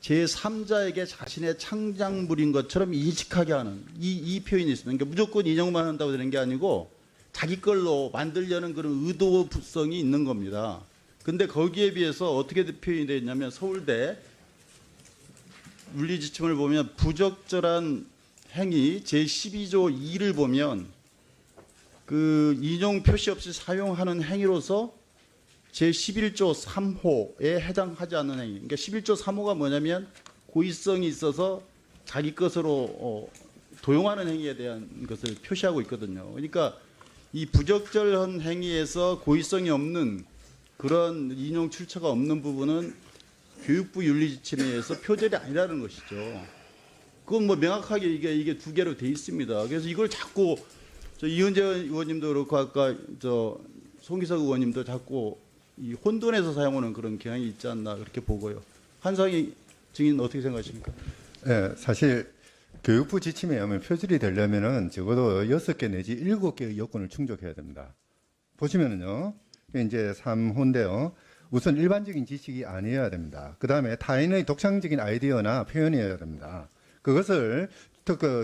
제3자에게 자신의 창작물인 것처럼 인식하게 하는 이 표현이 있습니다. 그러니까 무조건 인용만 한다고 되는 게 아니고 자기 걸로 만들려는 그런 의도성이 있는 겁니다. 근데 거기에 비해서 어떻게 표현이 되어 있냐면 서울대 윤리지침을 보면 부적절한 행위 제12조 2를 보면 그 인용 표시 없이 사용하는 행위로서 제11조 3호에 해당하지 않는 행위. 그러니까 11조 3호가 뭐냐면 고의성이 있어서 자기 것으로 도용하는 행위에 대한 것을 표시하고 있거든요. 그러니까 이 부적절한 행위에서 고의성이 없는 그런 인용 출처가 없는 부분은 교육부 윤리지침에 의해서 표절이 아니라는 것이죠. 그건 뭐 명확하게 이게 두 개로 돼 있습니다. 그래서 이걸 자꾸 이은재 의원님도 그렇고 아까 송기석 의원님도 자꾸 이 혼돈해서 사용하는 그런 경향이 있지 않나 그렇게 보고요. 한상희 증인 어떻게 생각하십니까? 네, 사실 교육부 지침에 의하면 표절이 되려면은 적어도 6개 내지 7개의 요건을 충족해야 됩니다. 보시면은요, 이제 3호인데요. 우선 일반적인 지식이 아니어야 됩니다. 그 다음에 타인의 독창적인 아이디어나 표현이어야 됩니다. 그것을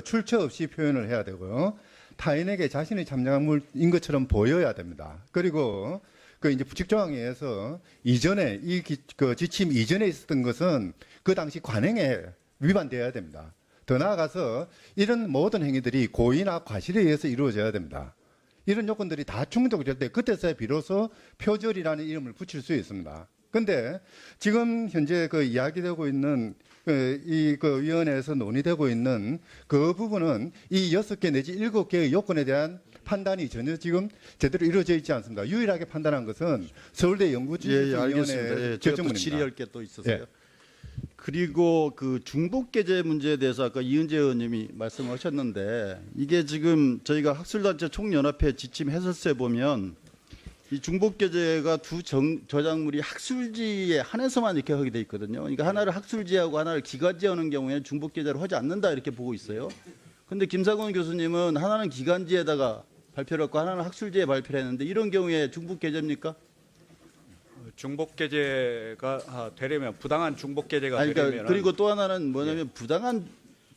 출처 없이 표현을 해야 되고요. 타인에게 자신의 참작물인 것처럼 보여야 됩니다. 그리고 그 이제 부칙조항에 의해서 이전에 그 지침 이전에 있었던 것은 그 당시 관행에 위반되어야 됩니다. 더 나아가서 이런 모든 행위들이 고의나 과실에 의해서 이루어져야 됩니다. 이런 요건들이 다 충족될 때 그때서야 비로소 표절이라는 이름을 붙일 수 있습니다. 근데 지금 현재 그 이야기되고 있는 그 위원회에서 논의되고 있는 그 부분은 이 6개 내지 7개의 요건에 대한 판단이 전혀 지금 제대로 이루어져 있지 않습니다. 유일하게 판단한 것은 서울대 연구진흥위원회 결정문입니다. 질의할 게 또 있어서요. 그리고 그 중복계제 문제에 대해서 아까 이은재 의원님이 말씀하셨는데 이게 지금 저희가 학술단체 총연합회 지침 해설서에 보면 이 중복계제가 두 저작물이 학술지에 한해서만 이렇게 하게 돼 있거든요. 그러니까 하나를 학술지하고 하나를 기관지하는 경우에는 중복계제로 하지 않는다 이렇게 보고 있어요. 근데 김상원 교수님은 하나는 기관지에다가 발표를 했고 하나는 학술지에 발표를 했는데 이런 경우에 중복계제입니까? 중복계제가 되려면 부당한 중복계제가 그러니까 되려면 그리고 또 하나는 뭐냐면 부당한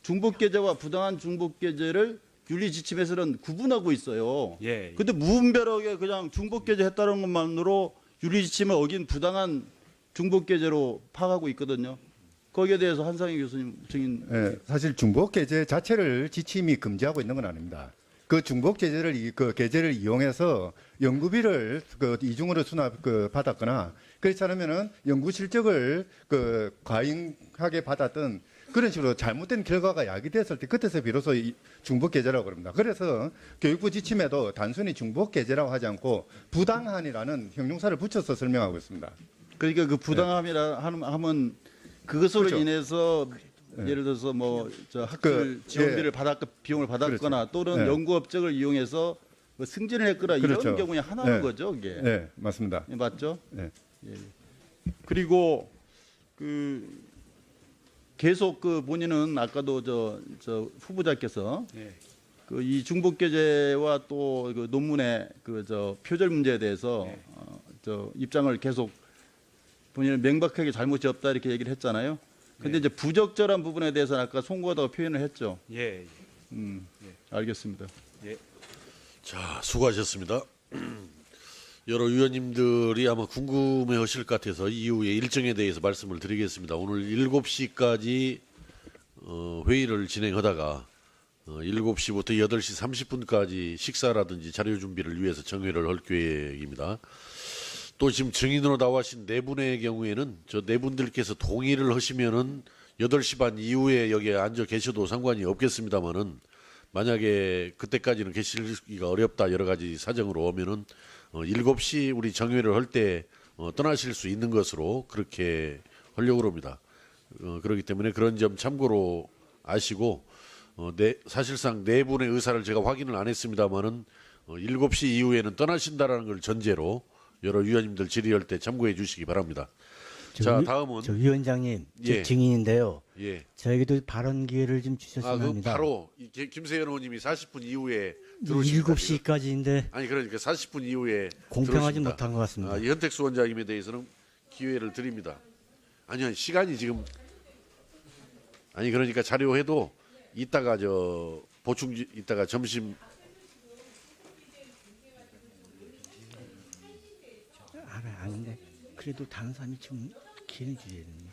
중복계제와 부당한 중복계제를 윤리지침에서는 구분하고 있어요. 예. 근데 무분별하게 그냥 중복계제 했다는 것만으로 윤리지침을 어긴 부당한 중복계제로 파악하고 있거든요. 거기에 대해서 한상희 교수님 증인. 네, 사실 중복계제 자체를 지침이 금지하고 있는 건 아닙니다. 그 중복계제를 그 계제를 이용해서 연구비를 그 이중으로 받았거나 그렇지 않으면은 연구 실적을 그 과잉하게 받았던 그런 식으로 잘못된 결과가 야기됐을 때 그때서 비로소 이 중복계제라고 그럽니다. 그래서 교육부 지침에도 단순히 중복계제라고 하지 않고 부당한이라는 형용사를 붙여서 설명하고 있습니다. 그러니까 그 부당함이라 하면 그것으로 그렇죠. 인해서 예를 들어서 학술 지원비를 비용을 받았거나 그렇죠. 또는 연구 업적을 이용해서 승진을 했거나 그렇죠. 이런 경우에 하나는 네. 거죠, 이게. 네, 맞습니다. 맞죠? 네. 예. 그리고 계속 본인은 아까도 저 후보자께서 예. 이 중복계제와 또 그 논문의 표절 문제에 대해서 입장을 계속 본인은 명백하게 잘못이 없다 이렇게 얘기를 했잖아요. 근데 이제 부적절한 부분에 대해서는 아까 송구하다고 표현을 했죠. 예. 알겠습니다. 자, 수고하셨습니다. 여러 위원님들이 아마 궁금해 하실 것 같아서 이후에 일정에 대해서 말씀을 드리겠습니다. 오늘 7시까지 회의를 진행하다가 7시부터 8시 30분까지 식사라든지 자료 준비를 위해서 정회를 할 계획입니다. 또 지금 증인으로 나와신 네 분의 경우에는 저 네 분들께서 동의를 하시면은 8시 반 이후에 여기에 앉아 계셔도 상관이 없겠습니다만은 만약에 그때까지는 계시기가 어렵다 여러 가지 사정으로 오면은 7시 우리 정회를 할 때 떠나실 수 있는 것으로 그렇게 하려고 합니다. 그렇기 때문에 그런 점 참고로 아시고 사실상 네 분의 의사를 제가 확인을 안 했습니다만은 7시 이후에는 떠나신다라는 걸 전제로 여러 위원님들 질의할 때 참고해 주시기 바랍니다. 자, 다음은 저 위원장님, 저 예. 증인인데요. 예. 저에게도 발언 기회를 좀 아, 주셨으면 그 합니다. 바로 김세현 의원님이 40분 이후에 들어오십니다. 7시까지인데 아니 그러니까 40분 이후에 공평하지 들어오십니다. 못한 것 같습니다. 이 현택수 원장님에 대해서는 기회를 드립니다. 아니요 시간이 지금 아니 그러니까 자료해도 이따가 저 보충 이따가 점심 아는데 그래도 다른 사람이 좀 기회를 주셔야 되나?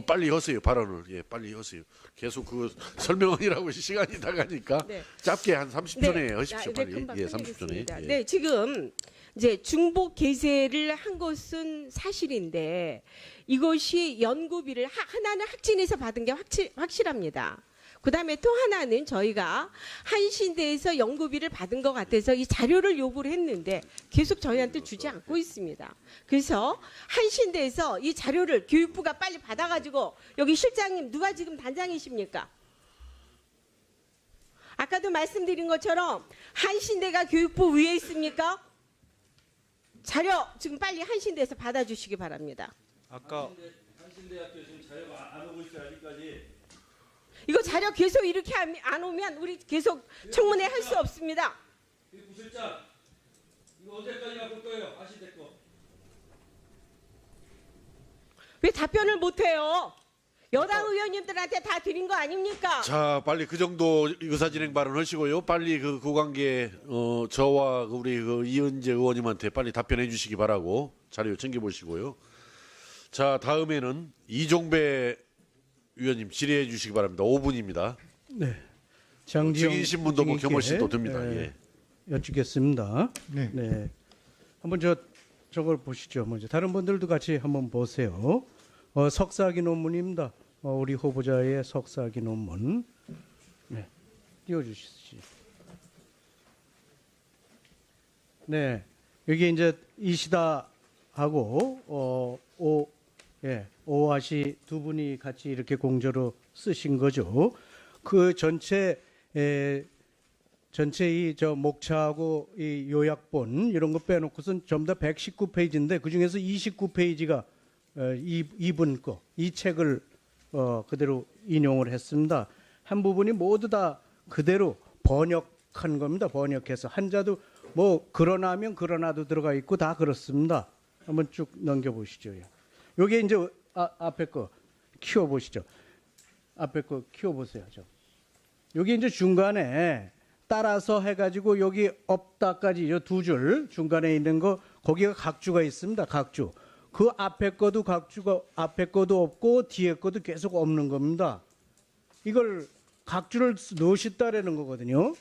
빨리 하세요 발언을. 예, 빨리 하세요. 계속 그 설명하느라고 시간이 나가니까 네. 짧게 한 30초 내에 네. 하십시오. 빨리. 금방 예, 30초 내에. 끝내겠습니다. 예. 네, 지금 이제 중복 게재를 한 것은 사실인데 이것이 연구비를 하나는 학진에서 받은 게 확실합니다. 그다음에 또 하나는 저희가 한신대에서 연구비를 받은 것 같아서 이 자료를 요구를 했는데 계속 저희한테 주지 않고 있습니다. 그래서 한신대에서 이 자료를 교육부가 빨리 받아가지고 여기 실장님 누가 지금 단장이십니까? 아까도 말씀드린 것처럼 한신대가 교육부 위에 있습니까? 자료 지금 빨리 한신대에서 받아주시기 바랍니다. 아까 한신대학교 지금 자료가 안 오고 있어요 아직까지. 이거 자료 계속 이렇게 안 오면 우리 계속 청문회 할 수 없습니다. 부실장 이거 언제까지 갖고 올 거예요? 아시대 거. 왜 답변을 못해요? 여당 의원님들한테 다 드린 거 아닙니까? 자, 빨리 그 정도 의사진행 발언하시고요. 빨리 그 관계 저와 우리 그 이은재 의원님한테 빨리 답변해 주시기 바라고 자료 챙겨보시고요. 자, 다음에는 이종배 의원님 질의해 주시기 바랍니다. 5분입니다. 네. 장지영 증인 신문도 뭐 증인께, 겸허시도 됩니다. 예. 여쭙겠습니다. 네. 네. 한번 저걸 보시죠. 먼저 다른 분들도 같이 한번 보세요. 석사학위 논문입니다. 우리 후보자의 석사학위 논문. 네. 띄워주시죠. 네. 여기 이제 이시다하고 오아시 두 분이 같이 이렇게 공저로 쓰신 거죠. 그 전체 이 저 목차하고 이 요약본 이런 거 빼놓고선 전부 다 119페이지인데 그 중에서 29페이지가 이분 거, 이 책을 그대로 인용을 했습니다. 한 부분이 모두 다 그대로 번역한 겁니다. 번역해서 한자도 뭐 그러나면 그러나도 들어가 있고 다 그렇습니다. 한번 쭉 넘겨보시죠. 요게 이제 앞에 거 키워보시죠. 앞에 거 키워보세요. 여기 이제 중간에 따라서 해가지고 여기 없다까지 두 줄 중간에 있는 거 거기가 각주가 있습니다. 각주. 그 앞에 거도 각주가 앞에 거도 없고 뒤에 거도 계속 없는 겁니다. 이걸 각주를 넣으셨다라는 거거든요.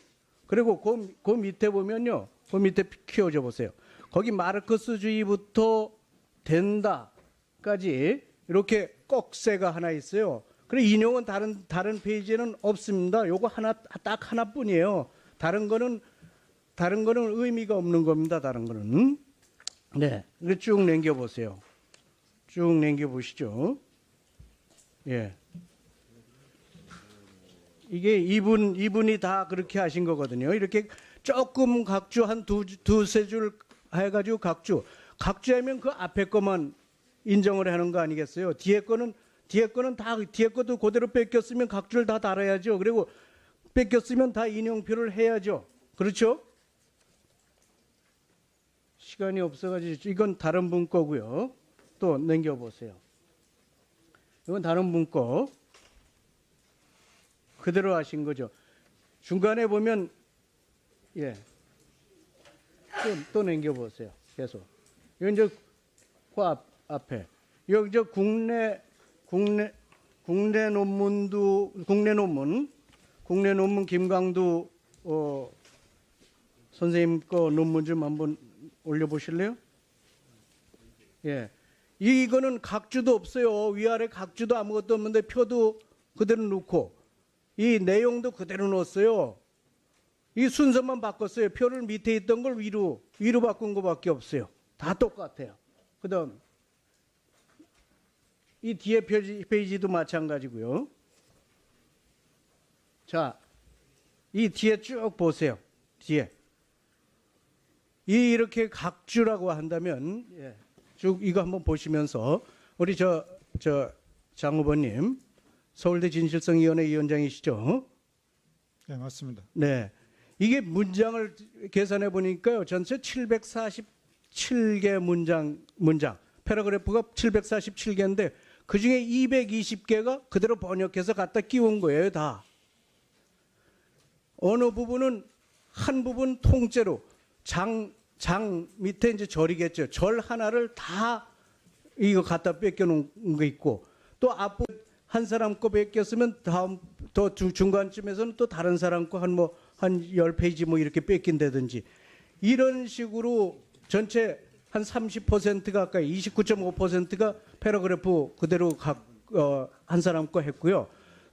그리고 그 밑에 보면요. 그 밑에 키워줘 보세요. 거기 마르크스주의부터 된다까지 이렇게 꺽쇠가 하나 있어요. 그래 인용은 다른 페이지에는 없습니다. 요거 딱 하나뿐이에요. 다른 거는 의미가 없는 겁니다. 다른 거는. 네. 쭉 남겨 보세요. 쭉 남겨 보시죠. 예. 이게 이분이 다 그렇게 하신 거거든요. 이렇게 조금 각주 한 두세 줄 해가지고 각주하면 그 앞에 거만 인정을 하는 거 아니겠어요? 뒤에 거는 다 뒤에 것도 그대로 뺏겼으면 각주를 다 달아야죠. 그리고 뺏겼으면 다 인용표를 해야죠. 그렇죠? 시간이 없어가지고 이건 다른 분 거고요. 또 넘겨보세요. 이건 다른 분 거. 그대로 하신 거죠. 중간에 보면 예. 또 넘겨 보세요. 계속. 이건 이제 그 앞에. 여기 저 국내 논문 김강두 선생님 거 논문 좀 한번 올려 보실래요? 예. 이거는 각주도 없어요. 위아래 각주도 아무것도 없는데 표도 그대로 놓고 이 내용도 그대로 넣었어요. 이 순서만 바꿨어요. 표를 밑에 있던 걸 위로 바꾼 것밖에 없어요. 다 똑같아요. 그다음 이 뒤에 페이지도 마찬가지고요. 자, 이 뒤에 쭉 보세요. 뒤에 이렇게 각주라고 한다면 쭉 이거 한번 보시면서 우리 장 후보님 서울대 진실성위원회 위원장이시죠? 네, 맞습니다. 네. 이게 문장을 계산해 보니까요. 전체 747개 문장 패러그래프가 747개인데 그중에 220개가 그대로 번역해서 갖다 끼운 거예요, 다. 어느 부분은 한 부분 통째로 장 밑에 이제 절이겠죠. 절 하나를 다 이거 갖다 뺏겨 놓은 거 있고 또 앞부분 한 사람 거 뺏겼으면 다음 또 중간쯤에서는 또 다른 사람 거 한 10페이지 뭐 이렇게 뺏긴다든지 이런 식으로 전체 한 30% 가까이 29.5%가 패러그래프 그대로 한 사람 거 했고요.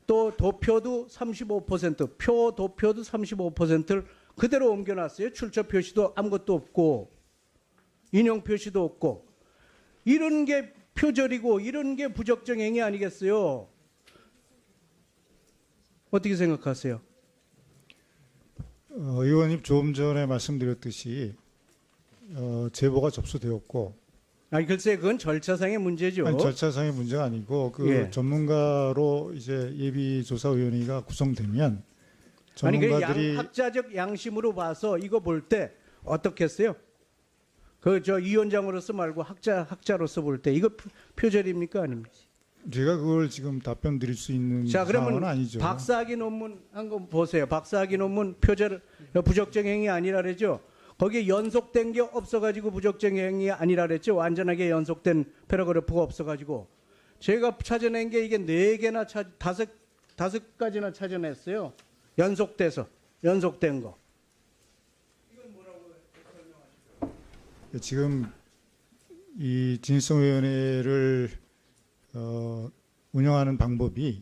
또 도표도 35%, 도표도 35%를 그대로 옮겨놨어요. 출처 표시도 아무것도 없고 인용 표시도 없고 이런 게 표절이고 이런 게 부적정 행위 아니겠어요? 어떻게 생각하세요? 의원님 조금 전에 말씀드렸듯이 제보가 접수되었고 아니 글쎄 그건 절차상의 문제죠. 아니, 절차상의 문제가 아니고 전문가로 이제 예비조사위원회가 구성되면 전문가들이 아니 학자적 양심으로 봐서 이거 볼 때 어떻겠어요? 위원장으로서 말고 학자로서 볼 때 이거 표절입니까 아닙니까? 제가 그걸 지금 답변 드릴 수 있는 자, 상황은 그러면 아니죠. 박사학위 논문 한 거 보세요. 박사학위 논문 표절 부적정 행위 아니라 그랬죠. 거기에 연속된 게 없어가지고 부적정 행위 아니라 그랬죠. 완전하게 연속된 패러그래프가 없어가지고 제가 찾아낸 게 이게 4개나 다섯 가지나 찾아냈어요. 연속된 거. 지금 이 진실성위원회를 운영하는 방법이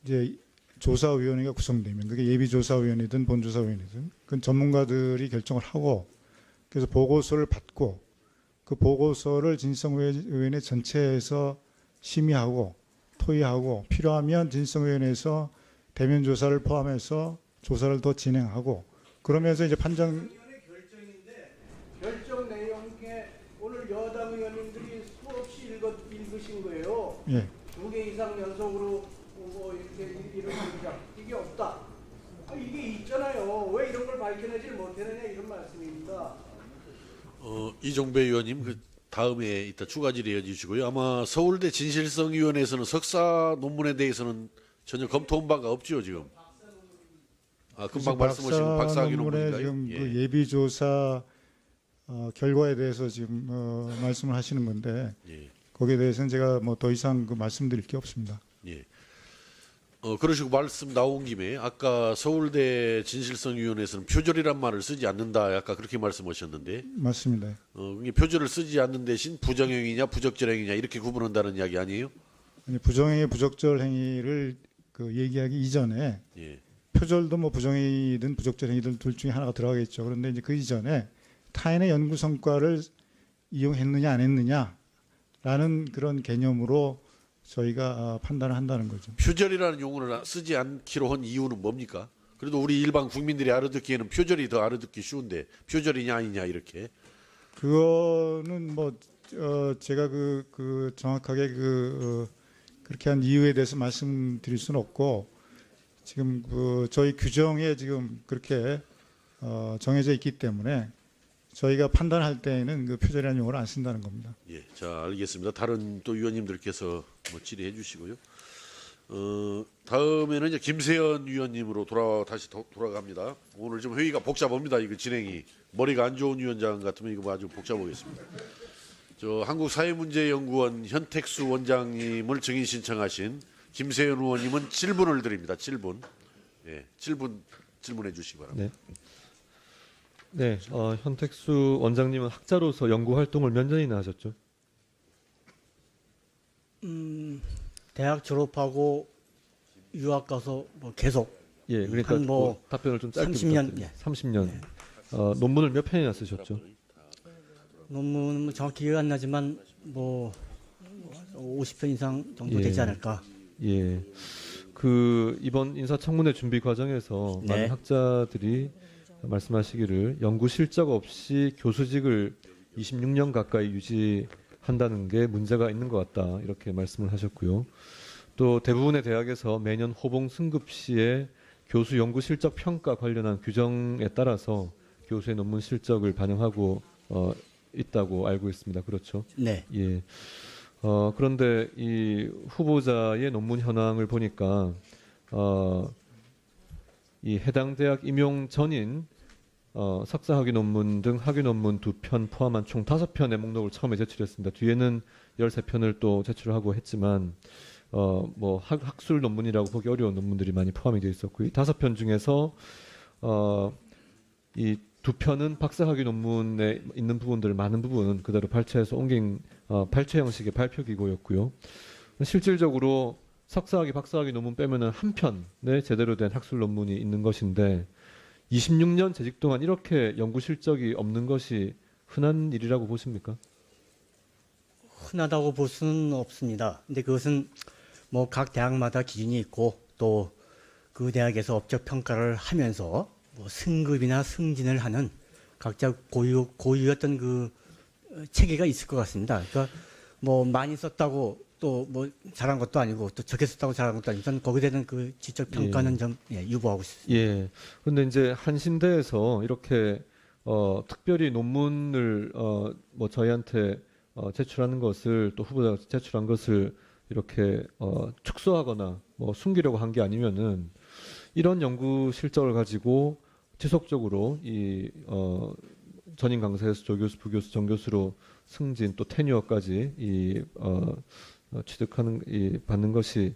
이제 조사위원회가 구성되면 그게 예비조사위원회든 본조사위원회든 그 전문가들이 결정을 하고 그래서 보고서를 받고 그 보고서를 진실성위원회 전체에서 심의하고 토의하고 필요하면 진실성위원회에서 대면 조사를 포함해서 조사를 더 진행하고 그러면서 이제 판정 결정 내용에 오늘 여당 의원님들이 수없이 읽으신 거예요. 예. 2개 이상 연속으로 뭐 이런 문장 이게 없다. 이게 있잖아요. 왜 이런 걸 밝혀내지 못했느냐 이런 말씀입니다. 이종배 의원님 그 다음에 이따 추가 질의 이어주시고요. 아마 서울대 진실성위원회에서는 석사 논문에 대해서는 전혀 검토한 바가 없죠 지금. 금방 말씀하신 박사학위 논문인가요? 지금 그 예비조사 결과에 대해서 지금 말씀을 하시는 건데 거기에 대해서는 제가 뭐 더 이상 그 말씀드릴 게 없습니다. 예. 그러시고 말씀 나온 김에 아까 서울대 진실성위원회에서는 표절이란 말을 쓰지 않는다. 아까 그렇게 말씀하셨는데. 맞습니다. 이게 표절을 쓰지 않는 대신 부정행위냐 부적절행위냐 이렇게 구분한다는 이야기 아니에요? 아니, 부정행위 부적절 행위를 그 얘기하기 이전에 표절도 뭐 부정행위든 부적절 행위든 둘 중에 하나가 들어가겠죠. 그런데 이제 그 이전에 타인의 연구 성과를 이용했느냐 안 했느냐라는 그런 개념으로 저희가 판단을 한다는 거죠. 표절이라는 용어를 쓰지 않기로 한 이유는 뭡니까? 그래도 우리 일반 국민들이 알아듣기에는 표절이 더 알아듣기 쉬운데 표절이냐 아니냐 이렇게. 그거는 뭐 제가 그 정확하게 그렇게 한 이유에 대해서 말씀드릴 수는 없고 지금 저희 규정에 지금 그렇게 정해져 있기 때문에 저희가 판단할 때에는 그 표절이라는 용어를 안 쓴다는 겁니다. 예, 자 알겠습니다. 다른 또 위원님들께서 뭐 질의해 주시고요. 다음에는 이제 김세연 위원님으로 다시 돌아갑니다. 오늘 좀 회의가 복잡합니다. 이거 진행이 머리가 안 좋은 위원장 같으면 이거 아주 복잡하겠습니다. 저 한국사회문제연구원 현택수 원장님을 증인 신청하신 김세연 의원님은 7분을 드립니다. 7분. 예, 7분 질문해 주시기 바랍니다. 네, 현택수 원장님은 학자로서 연구 활동을 몇 년이나 하셨죠? 대학 졸업하고 유학 가서 뭐 계속 예, 그러니까 한 뭐 답변을 좀 짧게 30년, 부탁드립니다. 예. 30년. 논문을 몇 편이나 쓰셨죠? 논문은 뭐 정확히 기억이 안 나지만 뭐 50편 이상 정도 되지 않을까. 예. 그 이번 인사청문회 준비 과정에서 네. 많은 학자들이 말씀하시기를 연구 실적 없이 교수직을 26년 가까이 유지한다는 게 문제가 있는 것 같다 이렇게 말씀을 하셨고요. 또 대부분의 대학에서 매년 호봉 승급 시에 교수 연구 실적 평가 관련한 규정에 따라서 교수의 논문 실적을 반영하고 있다고 알고 있습니다. 그렇죠? 네. 예. 그런데 이 후보자의 논문 현황을 보니까 이 해당 대학 임용 전인 석사 학위 논문 등 학위 논문 2편 포함한 총 5편의 목록을 처음에 제출했습니다. 뒤에는 13편을 또 제출하고 했지만 뭐 학술 논문이라고 보기 어려운 논문들이 많이 포함이 되어 있었고요. 5편 중에서 이 2편은 박사 학위 논문에 있는 부분들 많은 부분은 그대로 발췌해서 옮긴 발췌 형식의 발표 기고였고요. 실질적으로 석사 학위, 박사 학위 논문 빼면은 한 편에 제대로 된 학술 논문이 있는 것인데 26년 재직 동안 이렇게 연구 실적이 없는 것이 흔한 일이라고 보십니까? 흔하다고 볼 수는 없습니다. 근데 그것은 뭐 각 대학마다 기준이 있고 또 그 대학에서 업적 평가를 하면서 뭐 승급이나 승진을 하는 각자 고유였던 그 체계가 있을 것 같습니다. 그러니까 뭐 많이 썼다고 또 뭐 잘한 것도 아니고 또 적게 썼다고 잘한 것도 아니고 저는 거기에 대한 그 지적 평가는 좀 유보하고 싶습니다. 예. 그런데 이제 한신대에서 이렇게 특별히 논문을 뭐 저희한테 제출하는 것을 또 후보자가 제출한 것을 이렇게 축소하거나 뭐 숨기려고 한 게 아니면은 이런 연구 실적을 가지고 지속적으로 이 전임 강사에서 조교수, 부교수, 정교수로 승진 또 테뉴어까지 이 취득하는 받는 것이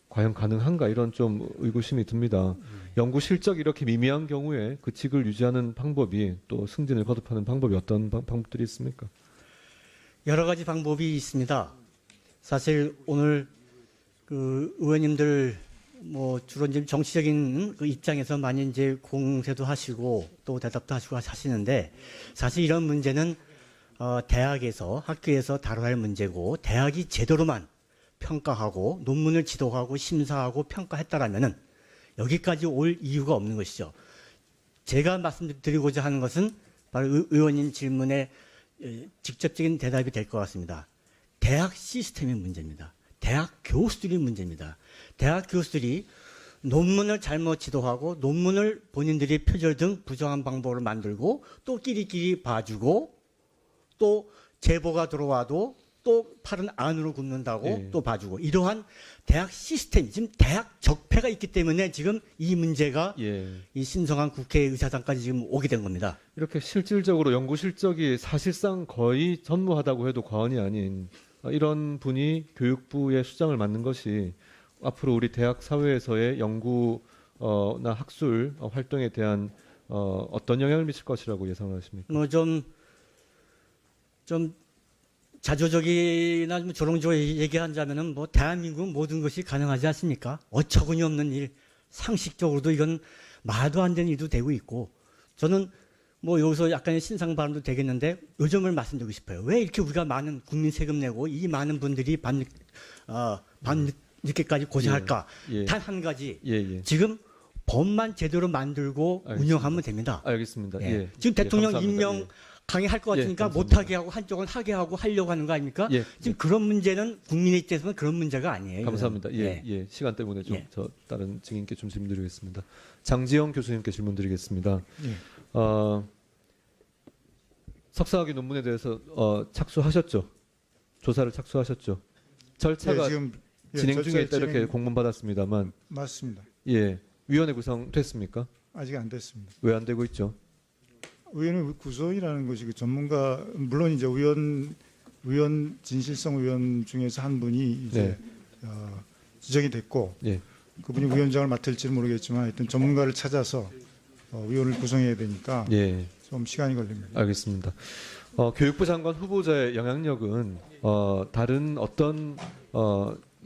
과연 가능한가 이런 좀 의구심이 듭니다. 연구 실적이 이렇게 미미한 경우에 그 직을 유지하는 방법이 또 승진을 거듭하는 방법이 어떤 방법들이 있습니까? 여러 가지 방법이 있습니다. 사실 오늘 그 의원님들 뭐 주로 이제 정치적인 그 입장에서 많이 이제 공세도 하시고 또 대답도 하시고 하시는데 사실 이런 문제는 대학에서 학교에서 다뤄야 할 문제고 대학이 제대로만 평가하고 논문을 지도하고 심사하고 평가했다라면은 여기까지 올 이유가 없는 것이죠. 제가 말씀드리고자 하는 것은 바로 의원님 질문에 직접적인 대답이 될 것 같습니다. 대학 시스템의 문제입니다. 대학 교수들이 문제입니다. 대학 교수들이 논문을 잘못 지도하고 논문을 본인들이 표절 등 부정한 방법을 만들고 또 끼리끼리 봐주고 또 제보가 들어와도 또 팔은 안으로 굽는다고 또 봐주고 이러한 대학 시스템 지금 대학 적폐가 있기 때문에 지금 이 문제가 이 신성한 국회의사당까지 지금 오게 된 겁니다. 이렇게 실질적으로 연구 실적이 사실상 거의 전무하다고 해도 과언이 아닌 이런 분이 교육부의 수장을 맡는 것이 앞으로 우리 대학 사회에서의 연구나 학술 활동에 대한 어떤 영향을 미칠 것이라고 예상하십니까? 뭐 좀 자조적이나 좀 조롱조롱 얘기하자면은 뭐 대한민국 모든 것이 가능하지 않습니까? 어처구니 없는 일, 상식적으로도 이건 말도 안 되는 일도 되고 있고 저는 뭐 여기서 약간의 신상 발언도 되겠는데 요점을 말씀드리고 싶어요. 왜 이렇게 우리가 많은 국민 세금 내고 이 많은 분들이 밤늦게까지 고생할까? 단 한 가지. 지금 법만 제대로 만들고 알겠습니다. 운영하면 됩니다. 알겠습니다. 지금 대통령 임명 강행할 것 같으니까 못하게 하고 한쪽은 하게 하고 하려고 하는 거 아닙니까? 지금 그런 문제는 국민의 입장에서는 그런 문제가 아니에요. 감사합니다. 시간 때문에 좀 저 다른 증인께 좀 질문드리겠습니다. 장지영 교수님께 질문드리겠습니다. 석사학위 논문에 대해서 착수하셨죠? 조사를 착수하셨죠? 절차가 지금 예, 진행 중에 있다 절차 이렇게 진행- 공문 받았습니다만 맞습니다. 예, 위원회 구성됐습니까? 아직 안 됐습니다. 왜 안 되고 있죠? 의원의 구성이라는 것이 그 전문가 물론 이제 의원 진실성 의원 중에서 한 분이 이제 지정이 됐고 예. 그분이 위원장을 맡을지는 모르겠지만 하여튼 전문가를 찾아서 위원을 구성해야 되니까 예. 좀 시간이 걸립니다. 알겠습니다. 교육부 장관 후보자의 영향력은 다른 어떤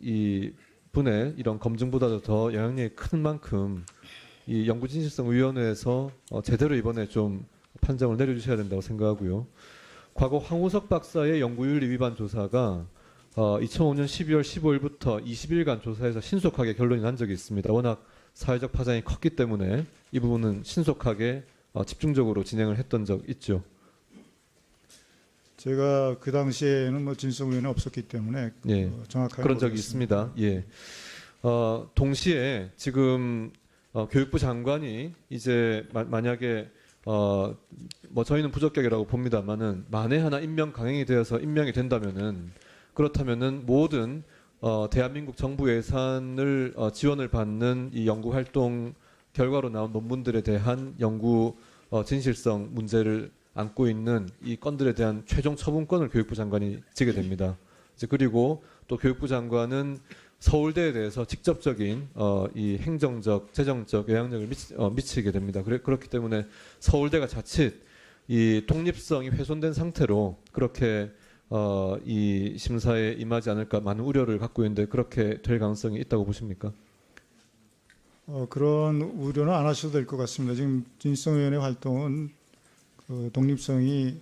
이 분의 이런 검증보다도 더 영향력이 큰 만큼 이 연구진실성위원회에서 제대로 이번에 좀 판정을 내려주셔야 된다고 생각하고요. 과거 황우석 박사의 연구윤리 위반 조사가 2005년 12월 15일부터 20일간 조사해서 신속하게 결론이 난 적이 있습니다. 워낙 사회적 파장이 컸기 때문에 이 부분은 신속하게 집중적으로 진행을 했던 적 있죠. 제가 그 당시에는 뭐 진성위원회 없었기 때문에 예. 정확하게 그런 적이 모르겠습니다. 있습니다. 예. 동시에 지금 교육부 장관이 이제 만약에 뭐 저희는 부적격이라고 봅니다만은 만에 하나 임명 강행이 되어서 임명이 된다면은 그렇다면은 모든 대한민국 정부 예산을 지원을 받는 이 연구 활동 결과로 나온 논문들에 대한 연구 진실성 문제를 안고 있는 이 건들에 대한 최종 처분권을 교육부 장관이 지게 됩니다. 이제 그리고 또 교육부 장관은 서울대에 대해서 직접적인 이 행정적, 재정적 영향력을 미치게 됩니다. 그렇기 때문에 서울대가 자칫 이 독립성이 훼손된 상태로 그렇게 이 심사에 임하지 않을까 많은 우려를 갖고 있는데 그렇게 될 가능성이 있다고 보십니까? 그런 우려는 안 하셔도 될 것 같습니다. 지금 진실성위원회 활동은 그 독립성이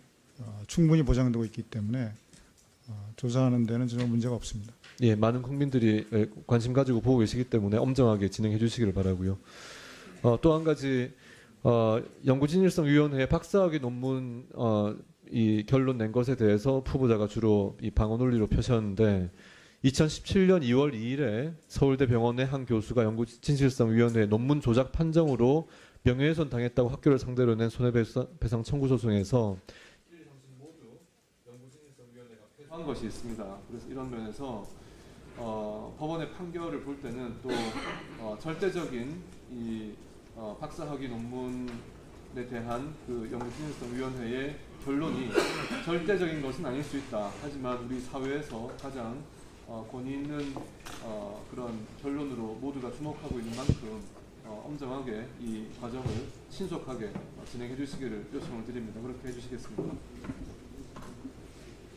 충분히 보장되고 있기 때문에 조사하는 데는 전혀 문제가 없습니다. 예, 많은 국민들이 관심 가지고 보고 계시기 때문에 엄정하게 진행해 주시기를 바라고요. 또 한 가지 연구진실성위원회 박사학위 논문 이 결론 낸 것에 대해서 후보자가 주로 이 방어 논리로 표시하는데 2017년 2월 2일에 서울대 병원의 한 교수가 연구진실성위원회 논문 조작 판정으로 명예훼손 당했다고 학교를 상대로 낸 손해배상 청구 소송에서 한 것이 있습니다. 그래서 이런 면에서 법원의 판결을 볼 때는 또 절대적인 이 박사학위 논문에 대한 그 연구진실성위원회의 결론이 절대적인 것은 아닐 수 있다. 하지만 우리 사회에서 가장 권위 있는 그런 결론으로 모두가 주목하고 있는 만큼 엄정하게 이 과정을 신속하게 진행해 주시기를 요청을 드립니다. 그렇게 해주시겠습니까?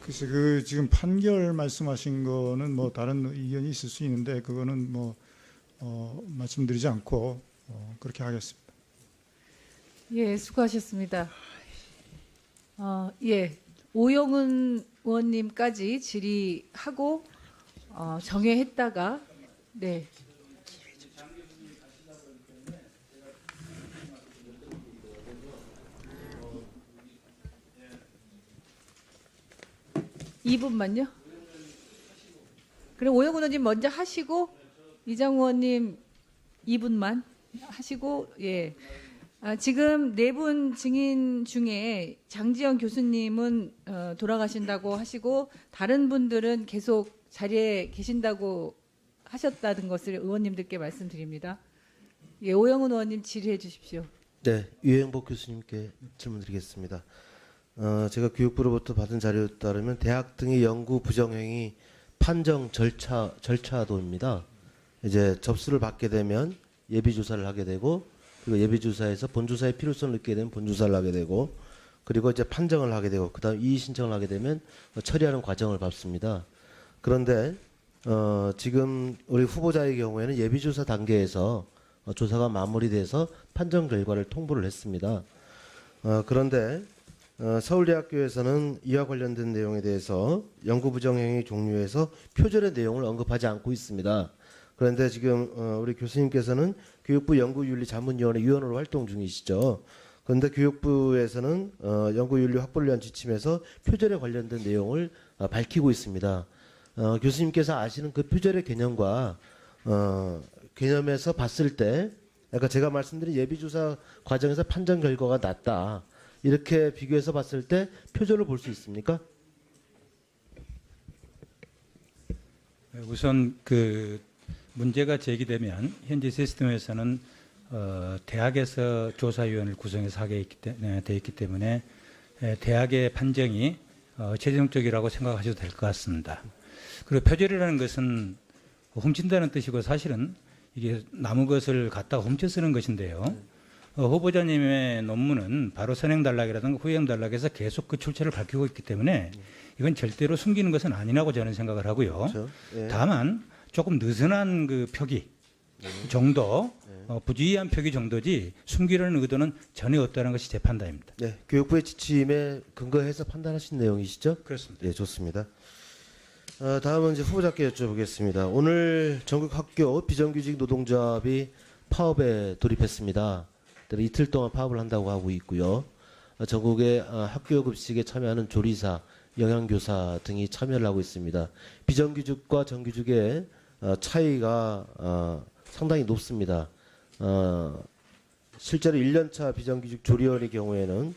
글쎄 그 지금 판결 말씀하신 거는 뭐 다른 의견이 있을 수 있는데 그거는 뭐 말씀드리지 않고 그렇게 하겠습니다. 예, 수고하셨습니다. 예, 오영훈 의원님까지 질의하고 정회했다가 네. (2분만요) 그럼 오영훈 의원님 먼저 하시고 이장우 의원님 2분만 하시고 예. 지금 네 분 증인 중에 장지영 교수님은 돌아가신다고 하시고 다른 분들은 계속 자리에 계신다고 하셨다는 것을 의원님들께 말씀드립니다. 예, 오영훈 의원님 질의해 주십시오. 네, 유행복 교수님께 질문드리겠습니다. 제가 교육부로부터 받은 자료에 따르면 대학 등의 연구 부정행위 판정 절차도입니다. 이제 접수를 받게 되면 예비 조사를 하게 되고 그리고 예비 조사에서 본조사의 필요성을 느끼게 되면 본조사를 하게 되고 그리고 이제 판정을 하게 되고 그다음 이의 신청을 하게 되면 처리하는 과정을 밟습니다. 그런데 지금 우리 후보자의 경우에는 예비 조사 단계에서 조사가 마무리돼서 판정 결과를 통보를 했습니다. 그런데 서울대학교에서는 이와 관련된 내용에 대해서 연구 부정행위 종류에서 표절의 내용을 언급하지 않고 있습니다. 그런데 지금 우리 교수님께서는 교육부 연구윤리자문위원회 위원으로 활동 중이시죠. 그런데 교육부에서는 연구윤리 확보를 위한 지침에서 표절에 관련된 내용을 밝히고 있습니다. 교수님께서 아시는 그 표절의 개념과 개념에서 봤을 때 아까 제가 말씀드린 예비조사 과정에서 판정 결과가 낮다. 이렇게 비교해서 봤을 때 표절을 볼 수 있습니까? 우선 그 문제가 제기되면 현재 시스템에서는 대학에서 조사위원을 구성해서 하게 돼 있기 때문에 대학의 판정이 최종적이라고 생각하셔도 될 것 같습니다. 그리고 표절이라는 것은 훔친다는 뜻이고 사실은 이게 남의 것을 갖다가 훔쳐 쓰는 것인데요. 후보자님의 논문은 바로 선행단락이라든가 후행단락에서 계속 그 출처를 밝히고 있기 때문에 이건 절대로 숨기는 것은 아니라고 저는 생각을 하고요. 그렇죠. 예. 다만 조금 느슨한 그 표기 정도, 부주의한 표기 정도지 숨기려는 의도는 전혀 없다는 것이 제 판단입니다. 네, 교육부의 지침에 근거해서 판단하신 내용이시죠? 그렇습니다. 네, 좋습니다. 다음은 이제 후보자께 여쭤보겠습니다. 오늘 전국 학교 비정규직 노동조합이 파업에 돌입했습니다. 이틀 동안 파업을 한다고 하고 있고요. 전국의 학교 급식에 참여하는 조리사, 영양교사 등이 참여를 하고 있습니다. 비정규직과 정규직의 차이가 상당히 높습니다. 실제로 1년차 비정규직 조리원의 경우에는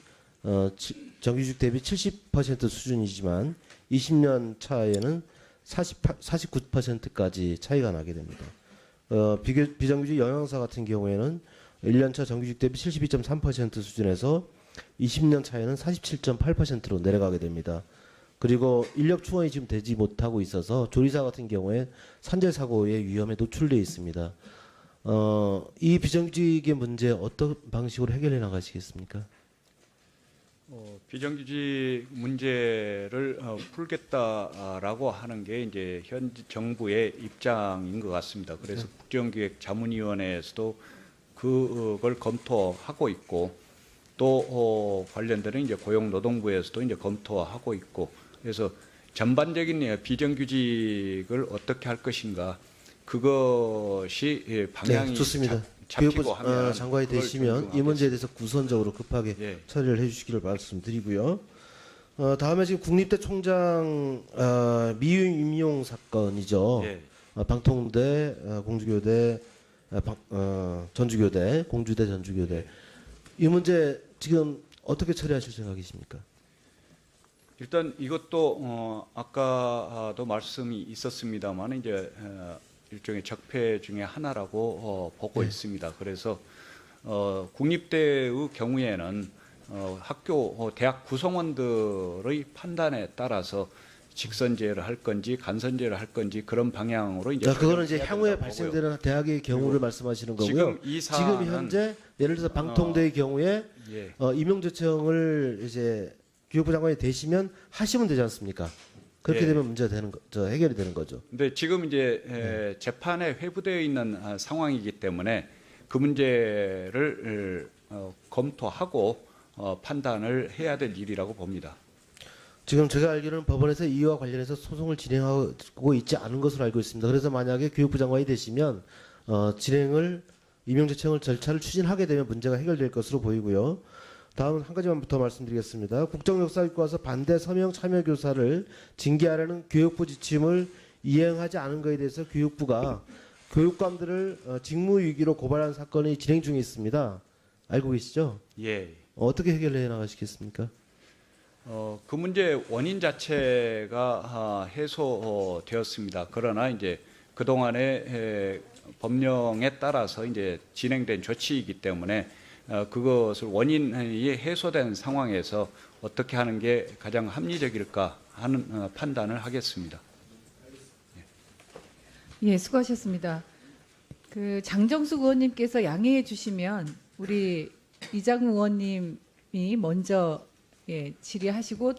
정규직 대비 70% 수준이지만 20년 차에는 49%까지 차이가 나게 됩니다. 비정규직 영양사 같은 경우에는 1년차 정규직 대비 72.3% 수준에서 20년 차에는 47.8%로 내려가게 됩니다. 그리고 인력 충원이 지금 되지 못하고 있어서 조리사 같은 경우에 산재 사고의 위험에 노출되어 있습니다. 이 비정규직의 문제 어떤 방식으로 해결해 나가시겠습니까? 비정규직 문제를 풀겠다라고 하는 게 이제 현 정부의 입장인 것 같습니다. 그래서 국정기획자문위원회에서도 그걸 검토하고 있고 또 관련되는 이제 고용노동부에서도 이제 검토하고 있고 그래서 전반적인 비정규직을 어떻게 할 것인가 그것이 방향이 네, 좋습니다. 잡히고 하면 장관이 되시면 이 문제에 대해서 구선적으로 급하게 예. 처리를 해주시기를 말씀드리고요. 다음에 지금 국립대 총장 미임 임용 사건이죠. 예. 방통대, 공주교대, 전주교대, 공주대, 전주교대. 이 문제 지금 어떻게 처리하실 생각이십니까? 일단 이것도 아까도 말씀이 있었습니다만 이제 일종의 적폐 중에 하나라고 보고 있습니다. 그래서 국립대의 경우에는 학교 대학 구성원들의 판단에 따라서 직선제를 할 건지 간선제를 할 건지 그런 방향으로 이제 그거는 이제 향후에 발생되는 대학의 경우를 말씀하시는 거고요. 지금 현재 예를 들어서 방통대의 경우에 예. 임용 제청을 이제 교육부 장관이 되시면 하시면 되지 않습니까? 그렇게 예. 되면 문제가 되는 해결이 되는 거죠. 근데 지금 이제 재판에 회부되어 있는 상황이기 때문에 그 문제를 검토하고 판단을 해야 될 일이라고 봅니다. 지금 제가 알기로는 법원에서 이와 관련해서 소송을 진행하고 있지 않은 것으로 알고 있습니다. 그래서 만약에 교육부 장관이 되시면 임용제청을 절차를 추진하게 되면 문제가 해결될 것으로 보이고요. 다음 한 가지만 더 말씀드리겠습니다. 국정역사교과서 반대 서명 참여 교사를 징계하려는 교육부 지침을 이행하지 않은 것에 대해서 교육부가 교육감들을 직무유기로 고발한 사건이 진행 중에 있습니다. 알고 계시죠? 예. 어떻게 해결해 나가시겠습니까? 그 문제 원인 자체가 해소되었습니다. 그러나 이제 그 동안의 법령에 따라서 이제 진행된 조치이기 때문에 그것을 원인이 해소된 상황에서 어떻게 하는 게 가장 합리적일까 하는 판단을 하겠습니다. 예, 수고하셨습니다. 그 장정숙 의원님께서 양해해 주시면 우리 이장우 의원님이 먼저 질의하시고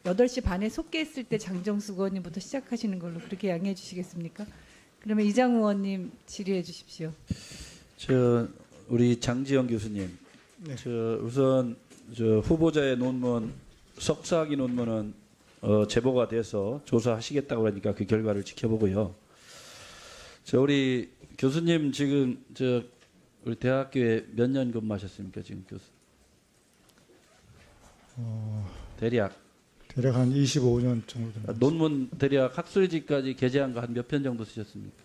8시 반에 속개했을 때 장정숙 의원님부터 시작하시는 걸로 그렇게 양해해 주시겠습니까? 그러면 이장우 의원님 질의해 주십시오. 우리 장지영 교수님, 네. 우선 후보자의 논문, 석사학위 논문은 제보가 돼서 조사하시겠다고 하니까 그 결과를 지켜보고요. 우리 교수님 지금 우리 대학교에 몇 년 근무하셨습니까 지금 교수? 대략 한 25년 정도 됩니다. 논문 대략 학술지까지 게재한 거 한 몇 편 정도 쓰셨습니까?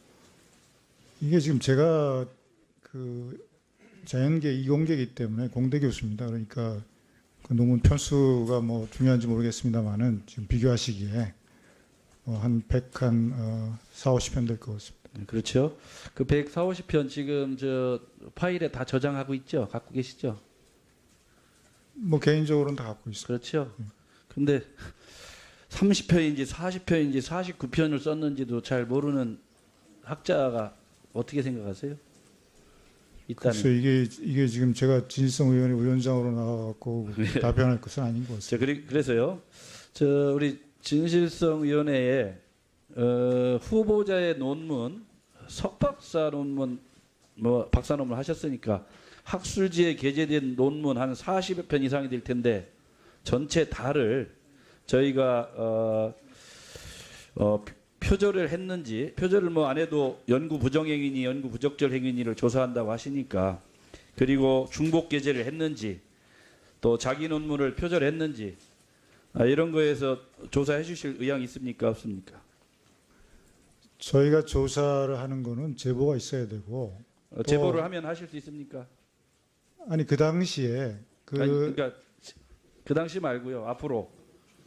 이게 지금 제가 그 자연계 이공계이기 때문에 공대 교수입니다. 그러니까 그 논문 편수가 뭐 중요한지 모르겠습니다만은 지금 비교하시기에 한 140, 50편 될 것 같습니다. 그렇죠. 그 140, 50편 지금 저 파일에 다 저장하고 있죠? 갖고 계시죠? 뭐 개인적으로는 다 갖고 있습니다. 그렇죠. 근데 30편인지 40편인지 49편을 썼는지도 잘 모르는 학자가 어떻게 생각하세요? 글쎄 이게 지금 제가 진실성 의원의 위원장으로 나와갖고 답변할 것은 아닌 것 같습니다. 그래서요. 저 우리 진실성 위원회에 후보자의 논문, 석박사 논문, 뭐 박사 논문 하셨으니까 학술지에 게재된 논문 한 40여 편 이상이 될 텐데 전체 다를 저희가 표절을 했는지, 표절을 뭐 안 해도 연구 부정행위니 연구 부적절 행위니를 조사한다고 하시니까, 그리고 중복 게재를 했는지, 또 자기 논문을 표절했는지, 이런 거에서 조사해 주실 의향이 있습니까? 없습니까? 저희가 조사를 하는 거는 제보가 있어야 되고, 제보를 하면 하실 수 있습니까? 아니 그 당시에 그러니까 그 당시 말고요. 앞으로.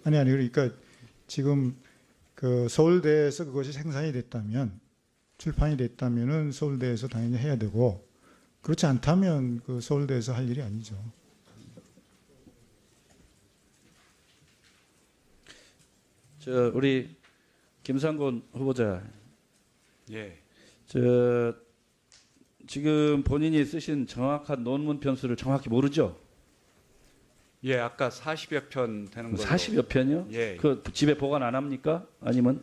아니 그러니까 지금 그 서울대에서 그것이 생산이 됐다면, 출판이 됐다면은 서울대에서 당연히 해야 되고, 그렇지 않다면 그 서울대에서 할 일이 아니죠. 저 우리 김상곤 후보자, 예. 저 지금 본인이 쓰신 정확한 논문 편수를 정확히 모르죠? 예, 아까 40여 편 되는 걸로. 40여 편이요? 예. 그 집에 보관 안 합니까? 아니면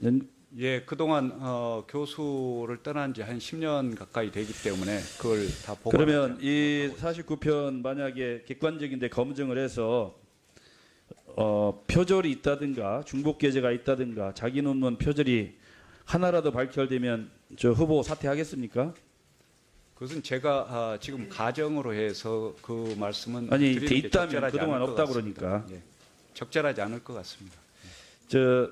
예, 그동안 교수를 떠난 지 한 10년 가까이 되기 때문에 그걸 다 보관. 그러면 이 49편 만약에 객관적인데 검증을 해서 표절이 있다든가 중복 게재가 있다든가 자기 논문 표절이 하나라도 발견되면 저 후보 사퇴하겠습니까? 그것은 제가 지금 가정으로 해서 그 말씀은 아니 드리는 돼 게 있다면 적절하지 그동안 않을 것 없다 같습니다. 그러니까. 예, 적절하지 않을 것 같습니다. 저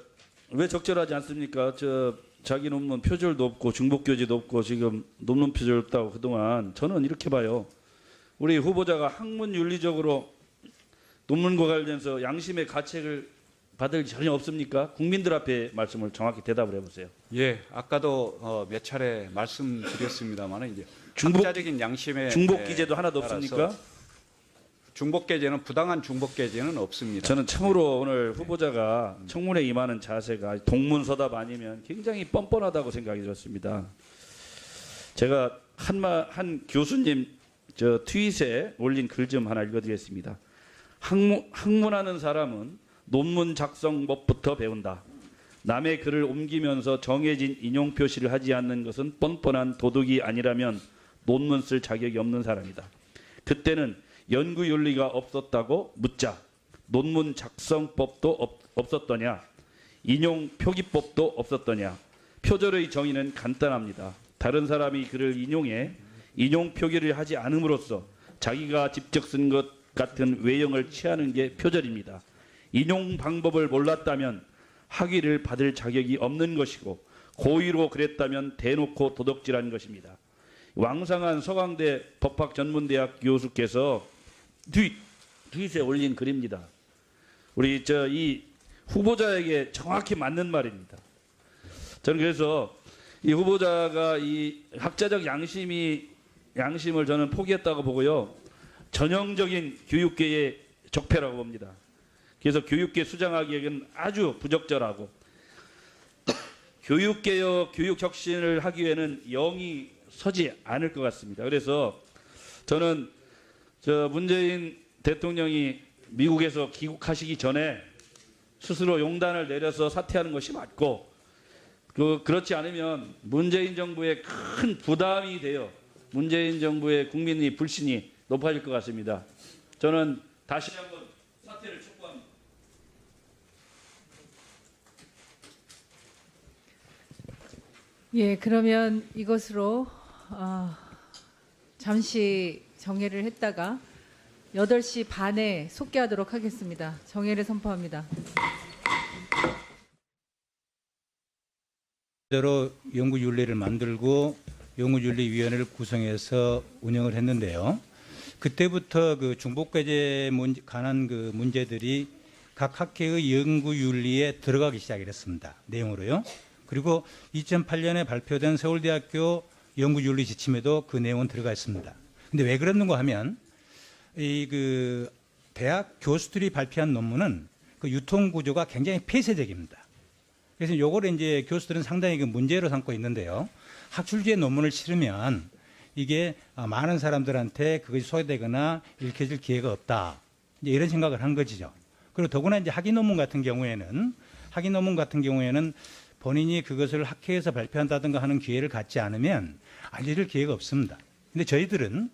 왜 적절하지 않습니까? 저 자기 논문 표절도 없고 중복 게재도 없고 지금 논문 표절 없다고 그동안. 저는 이렇게 봐요. 우리 후보자가 학문 윤리적으로 논문과 관련해서 양심의 가책을 받을 전혀 없습니까? 국민들 앞에 말씀을 정확히 대답을 해보세요. 예, 아까도 몇 차례 말씀드렸습니다만 이제 중복- 학자적인 양심에 중복 기재도 하나도 없습니까? 중복 게재는 부당한 중복 게재는 없습니다. 저는 참으로 오늘 후보자가 청문회 임하는 자세가 동문서답 아니면 굉장히 뻔뻔하다고 생각이 들었습니다. 제가 한 교수님 저 트윗에 올린 글 좀 하나 읽어드리겠습니다. 학문하는 사람은 논문 작성법부터 배운다. 남의 글을 옮기면서 정해진 인용 표시를 하지 않는 것은 뻔뻔한 도덕이 아니라면 논문 쓸 자격이 없는 사람이다. 그때는 연구 윤리가 없었다고 묻자. 논문 작성법도 없었더냐? 인용 표기법도 없었더냐? 표절의 정의는 간단합니다. 다른 사람이 글을 인용해 인용 표기를 하지 않음으로써 자기가 직접 쓴 것 같은 외형을 취하는 게 표절입니다. 인용 방법을 몰랐다면 학위를 받을 자격이 없는 것이고 고의로 그랬다면 대놓고 도덕질한 것입니다. 왕상한 서강대 법학전문대학 교수께서 트윗에 올린 글입니다. 우리 이 후보자에게 정확히 맞는 말입니다. 저는 그래서 이 후보자가 이 학자적 양심을 저는 포기했다고 보고요. 전형적인 교육계의 적폐라고 봅니다. 그래서 교육계 수장하기에는 아주 부적절하고 교육개혁, 교육혁신을 하기 위해는 영이 서지 않을 것 같습니다. 그래서 저는 문재인 대통령이 미국에서 귀국하시기 전에 스스로 용단을 내려서 사퇴하는 것이 맞고, 그렇지 않으면 문재인 정부에 큰 부담이 되어 문재인 정부의 국민의 불신이 높아질 것 같습니다. 저는 다시 한번 사퇴를 촉구합니다. 예, 그러면 이것으로 잠시 정회를 했다가 8시 반에 속개하도록 하겠습니다. 정회를 선포합니다. 대로 연구윤리를 만들고 연구윤리위원회를 구성해서 운영을 했는데요. 그때부터 그 중복게재 관한 그 문제들이 각 학회의 연구윤리에 들어가기 시작했습니다. 내용으로요. 그리고 2008년에 발표된 서울대학교 연구윤리 지침에도 그 내용은 들어가 있습니다. 근데 왜 그랬는가 하면 그 대학 교수들이 발표한 논문은 그 유통 구조가 굉장히 폐쇄적입니다. 그래서 요거를 이제 교수들은 상당히 그 문제로 삼고 있는데요. 학술지의 논문을 실으면 이게 많은 사람들한테 그것이 소개되거나 읽혀질 기회가 없다. 이제 이런 생각을 한 거지요. 그리고 더구나 이제 학위 논문 같은 경우에는 본인이 그것을 학회에서 발표한다든가 하는 기회를 갖지 않으면 알릴 기회가 없습니다. 근데 저희들은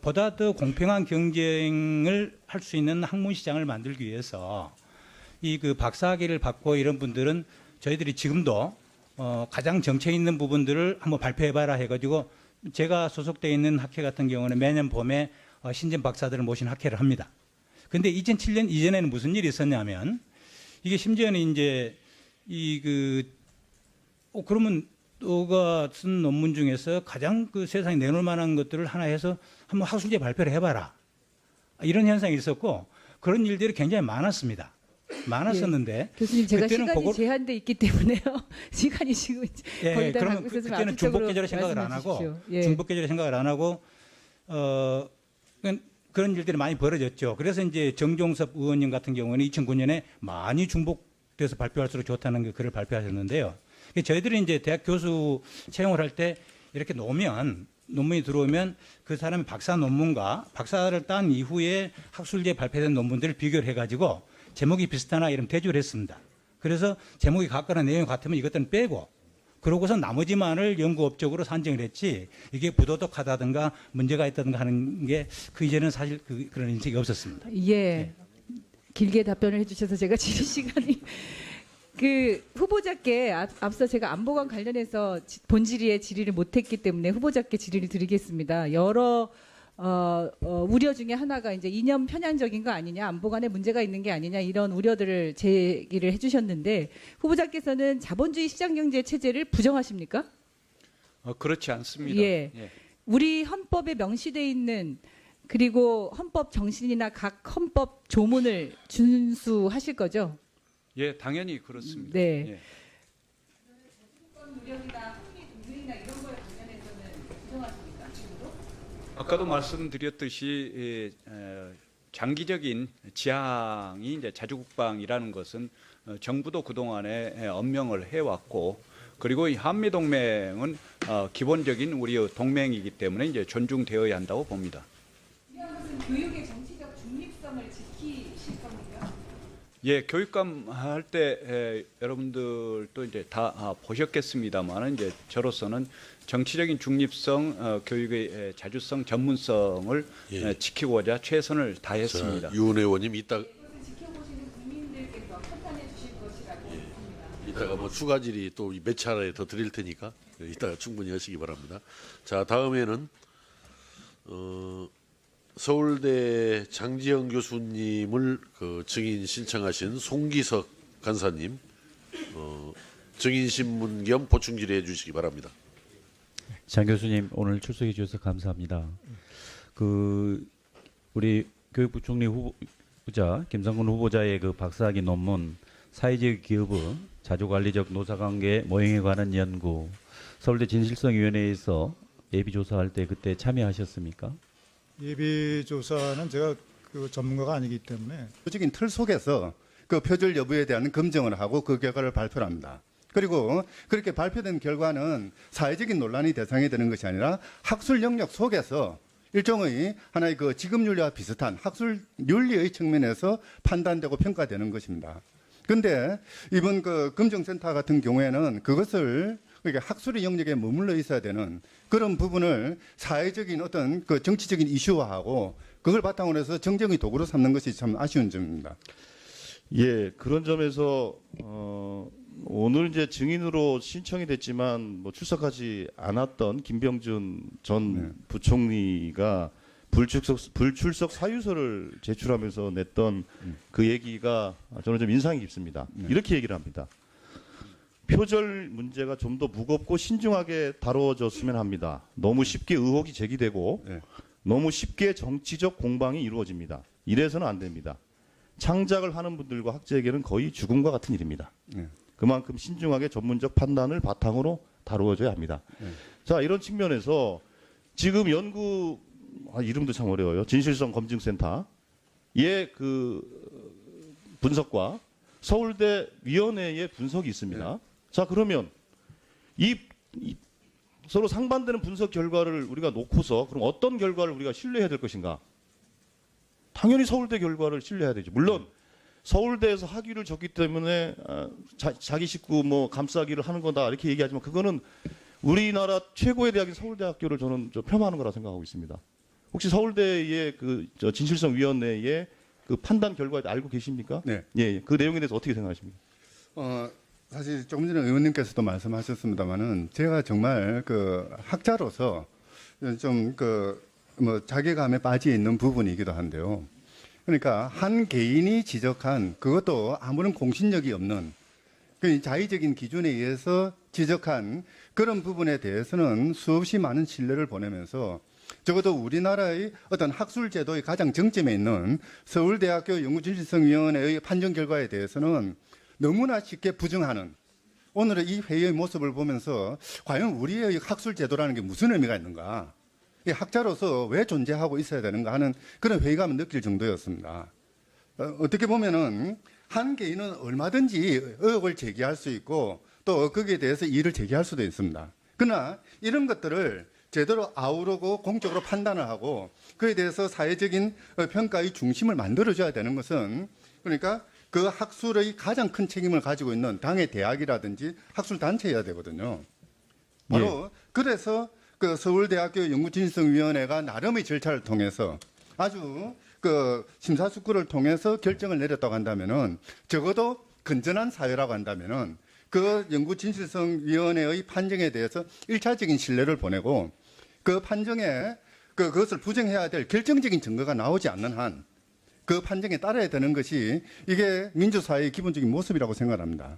보다 더 공평한 경쟁을 할 수 있는 학문 시장을 만들기 위해서 이 그 박사학위를 받고 이런 분들은 저희들이 지금도 가장 정체 있는 부분들을 한번 발표해봐라 해가지고 제가 소속되어 있는 학회 같은 경우는 매년 봄에 신진 박사들을 모신 학회를 합니다. 근데 2007년 이전에는 무슨 일이 있었냐면 이게 심지어는 이제 그러면 너가 쓴 논문 중에서 가장 그 세상에 내놓을 만한 것들을 하나 해서 한번 학술지에 발표를 해봐라. 이런 현상이 있었고 그런 일들이 굉장히 많았었는데 예. 교수님 제가 그때는 시간이 제한돼 있기 때문에요. 시간이 지금 거의 다 그러면 가고 있어서 그때는 중복계절을 생각을 안 하고 중복계절을 생각을 안 하고 그런 일들이 많이 벌어졌죠. 그래서 이제 정종섭 의원님 같은 경우는 2009년에 많이 중복돼서 발표할수록 좋다는 그 글을 발표하셨는데요. 저희들이 이제 대학 교수 채용을 할 때 이렇게 논문이 들어오면 그 사람의 박사 논문과 박사를 딴 이후에 학술지에 발표된 논문들을 비교를 해가지고 제목이 비슷하나 이런 대조를 했습니다. 그래서 제목이 같거나 내용이 같으면 이것들은 빼고 그러고서 나머지만을 연구업적으로 산정을 했지 이게 부도덕하다든가 문제가 있다든가 하는 게 그 이전에는 사실 그런 인식이 없었습니다. 예. 길게 답변을 해주셔서 제가 질의 시간이 그 후보자께 앞서 제가 안보관 관련해서 본질의에 질의를 못했기 때문에 후보자께 질의를 드리겠습니다. 여러 우려 중에 하나가 이제 이념 편향적인 거 아니냐, 안보관에 문제가 있는 게 아니냐 이런 우려들을 제기를 해주셨는데 후보자께서는 자본주의 시장경제 체제를 부정하십니까? 그렇지 않습니다. 예. 우리 헌법에 명시돼 있는 그리고 헌법 정신이나 각 헌법 조문을 준수하실 거죠? 예, 당연히 그렇습니다. 네. 예. 아까도 말씀드렸듯이 장기적인 지향이 이제 자주국방이라는 것은 정부도 그동안에 엄명을 해왔고 그리고 이 한미 동맹은 기본적인 우리의 동맹이기 때문에 이제 존중되어야 한다고 봅니다. 이것은 교육의 정치적 중립성을 지키실 겁니까? 예, 교육감 할 때 여러분들도 이제 다 보셨겠습니다만 이제 저로서는 정치적인 중립성, 교육의 자주성, 전문성을 지키고자 최선을 다했습니다. 유은 의원님 지켜보시는 국민들께서 판단해 주실 것이라고 믿습니다. 이따가 뭐 추가 질의 또 몇 차례 더 드릴 테니까 이따가 충분히 하시기 바랍니다. 자, 다음에는 서울대 장지영 교수님을 그 증인 신청하신 송기석 간사님 증인 신문 겸 보충 질의해 주시기 바랍니다. 장 교수님 오늘 출석해 주셔서 감사합니다. 우리 교육부총리 후보자 김상곤 후보자의 그 박사학위 논문 사회적 기업의 자주관리적 노사관계 모형에 관한 연구 서울대 진실성위원회에서 예비조사할 때 그때 참여하셨습니까? 예비조사는 제가 그 전문가가 아니기 때문에 조직인 틀 속에서 그 표절 여부에 대한 검증을 하고 그 결과를 발표를 합니다. 그리고 그렇게 발표된 결과는 사회적인 논란이 대상이 되는 것이 아니라 학술 영역 속에서 일종의 하나의 그 지급윤리와 비슷한 학술 윤리의 측면에서 판단되고 평가되는 것입니다. 그런데 이번 그 검증센터 같은 경우에는 그것을 그러니까 학술의 영역에 머물러 있어야 되는 그런 부분을 사회적인 어떤 그 정치적인 이슈화하고 그걸 바탕으로 해서 정쟁의 도구로 삼는 것이 참 아쉬운 점입니다. 예, 그런 점에서 오늘 이제 증인으로 신청이 됐지만 뭐 출석하지 않았던 김병준 전 부총리가 불출석 사유서를 제출하면서 냈던 그 얘기가 저는 좀 인상이 깊습니다. 이렇게 얘기를 합니다. 표절 문제가 좀 더 무겁고 신중하게 다뤄졌으면 합니다. 너무 쉽게 의혹이 제기되고 너무 쉽게 정치적 공방이 이루어집니다. 이래서는 안 됩니다. 창작을 하는 분들과 학자에게는 거의 죽음과 같은 일입니다. 그만큼 신중하게 전문적 판단을 바탕으로 다루어져야 합니다. 자, 이런 측면에서 지금 연구 이름도 참 어려워요. 진실성 검증센터 의 그 분석과 서울대 위원회의 분석이 있습니다. 자, 그러면 이 서로 상반되는 분석 결과를 우리가 놓고서 그럼 어떤 결과를 우리가 신뢰해야 될 것인가? 당연히 서울대 결과를 신뢰해야 되죠. 물론 서울대에서 학위를 줬기 때문에 자기 식구 뭐 감싸기를 하는 거다 이렇게 얘기하지만 그거는 우리나라 최고의 대학인 서울대학교를 저는 폄하하는 거라 생각하고 있습니다. 혹시 서울대의 그 진실성위원회의 그 판단 결과 알고 계십니까? 네. 예, 그 내용에 대해서 어떻게 생각하십니까? 사실 조금 전에 의원님께서도 말씀하셨습니다만은 제가 정말 그 학자로서 좀 뭐 자괴감에 빠져 있는 부분이기도 한데요. 그러니까 한 개인이 지적한 그것도 아무런 공신력이 없는 그 자의적인 기준에 의해서 지적한 그런 부분에 대해서는 수없이 많은 신뢰를 보내면서 적어도 우리나라의 어떤 학술 제도의 가장 정점에 있는 서울대학교 연구진실성위원회의 판정 결과에 대해서는 너무나 쉽게 부정하는 오늘의 이 회의의 모습을 보면서 과연 우리의 학술 제도라는 게 무슨 의미가 있는가? 이 학자로서 왜 존재하고 있어야 되는가 하는 그런 회의감을 느낄 정도였습니다. 어떻게 보면은 한 개인은 얼마든지 의혹을 제기할 수 있고 또 거기에 대해서 이의를 제기할 수도 있습니다. 그러나 이런 것들을 제대로 아우르고 공적으로 판단을 하고 그에 대해서 사회적인 평가의 중심을 만들어줘야 되는 것은 그러니까 그 학술의 가장 큰 책임을 가지고 있는 당의 대학이라든지 학술단체여야 되거든요. 바로 그래서 그 서울대학교 연구진실성위원회가 나름의 절차를 통해서 아주 그 심사숙고를 통해서 결정을 내렸다고 한다면은 적어도 건전한 사회라고 한다면은 그 연구진실성위원회의 판정에 대해서 1차적인 신뢰를 보내고 그 판정에 그것을 부정해야 될 결정적인 증거가 나오지 않는 한 그 판정에 따라야 되는 것이 이게 민주사회의 기본적인 모습이라고 생각합니다.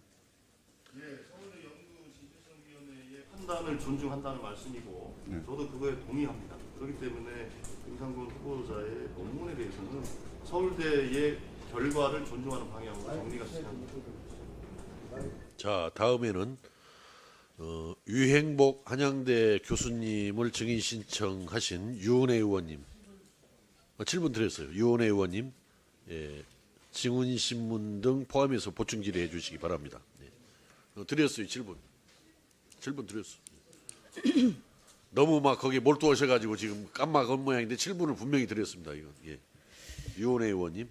예, 서울대 연구진실성위원회의 판단을 존중한다는 말씀이고 저도 그거에 동의합니다. 그렇기 때문에 김상곤 후보자의 논문에 대해서는 서울대의 결과를 존중하는 방향으로 정리가 시작합니다. 자, 다음에는 유행복 한양대 교수님을 증인 신청하신 유은혜 의원님 질문 드렸어요. 유은혜 의원님 증언신문 등 포함해서 보충 질의해 주시기 바랍니다. 드렸어요. 질문 드렸어요. 너무 막 거기 몰두하셔가지고 지금 깜막한 모양인데 질문을 분명히 드렸습니다. 이건 유은혜 의원님.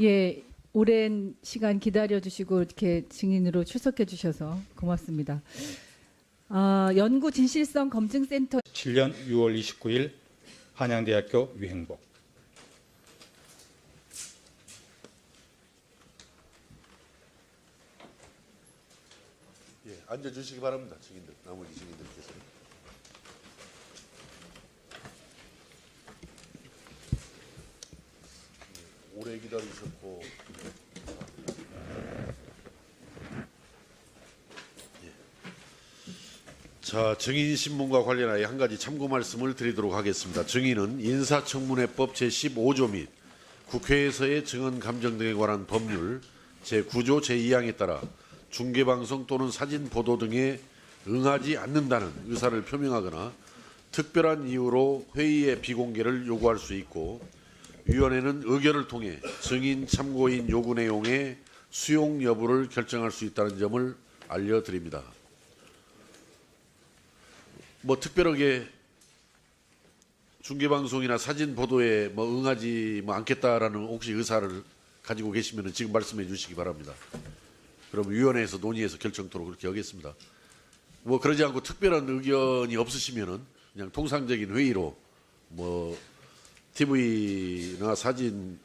예, 오랜 시간 기다려주시고 이렇게 증인으로 출석해 주셔서 고맙습니다. 연구 진실성 검증센터 7년 6월 29일 한양대학교 유행복. 앉아주시기 바랍니다. 증인들, 나머지 증인들께서. 오래 기다리셨고 자, 증인신문과 관련하여 한 가지 참고 말씀을 드리도록 하겠습니다. 증인은 인사청문회법 제15조 및 국회에서의 증언 감정 등에 관한 법률 제9조 제2항에 따라 중계방송 또는 사진 보도 등에 응하지 않는다는 의사를 표명하거나 특별한 이유로 회의의 비공개를 요구할 수 있고 위원회는 의결을 통해 증인 참고인 요구 내용의 수용 여부를 결정할 수 있다는 점을 알려드립니다. 뭐 특별하게 중계방송이나 사진 보도에 뭐 응하지 않겠다라는 혹시 의사를 가지고 계시면 지금 말씀해 주시기 바랍니다. 그럼 위원회에서 논의해서 결정토록 그렇게 하겠습니다. 뭐 그러지 않고 특별한 의견이 없으시면은 그냥 통상적인 회의로 뭐 TV나 사진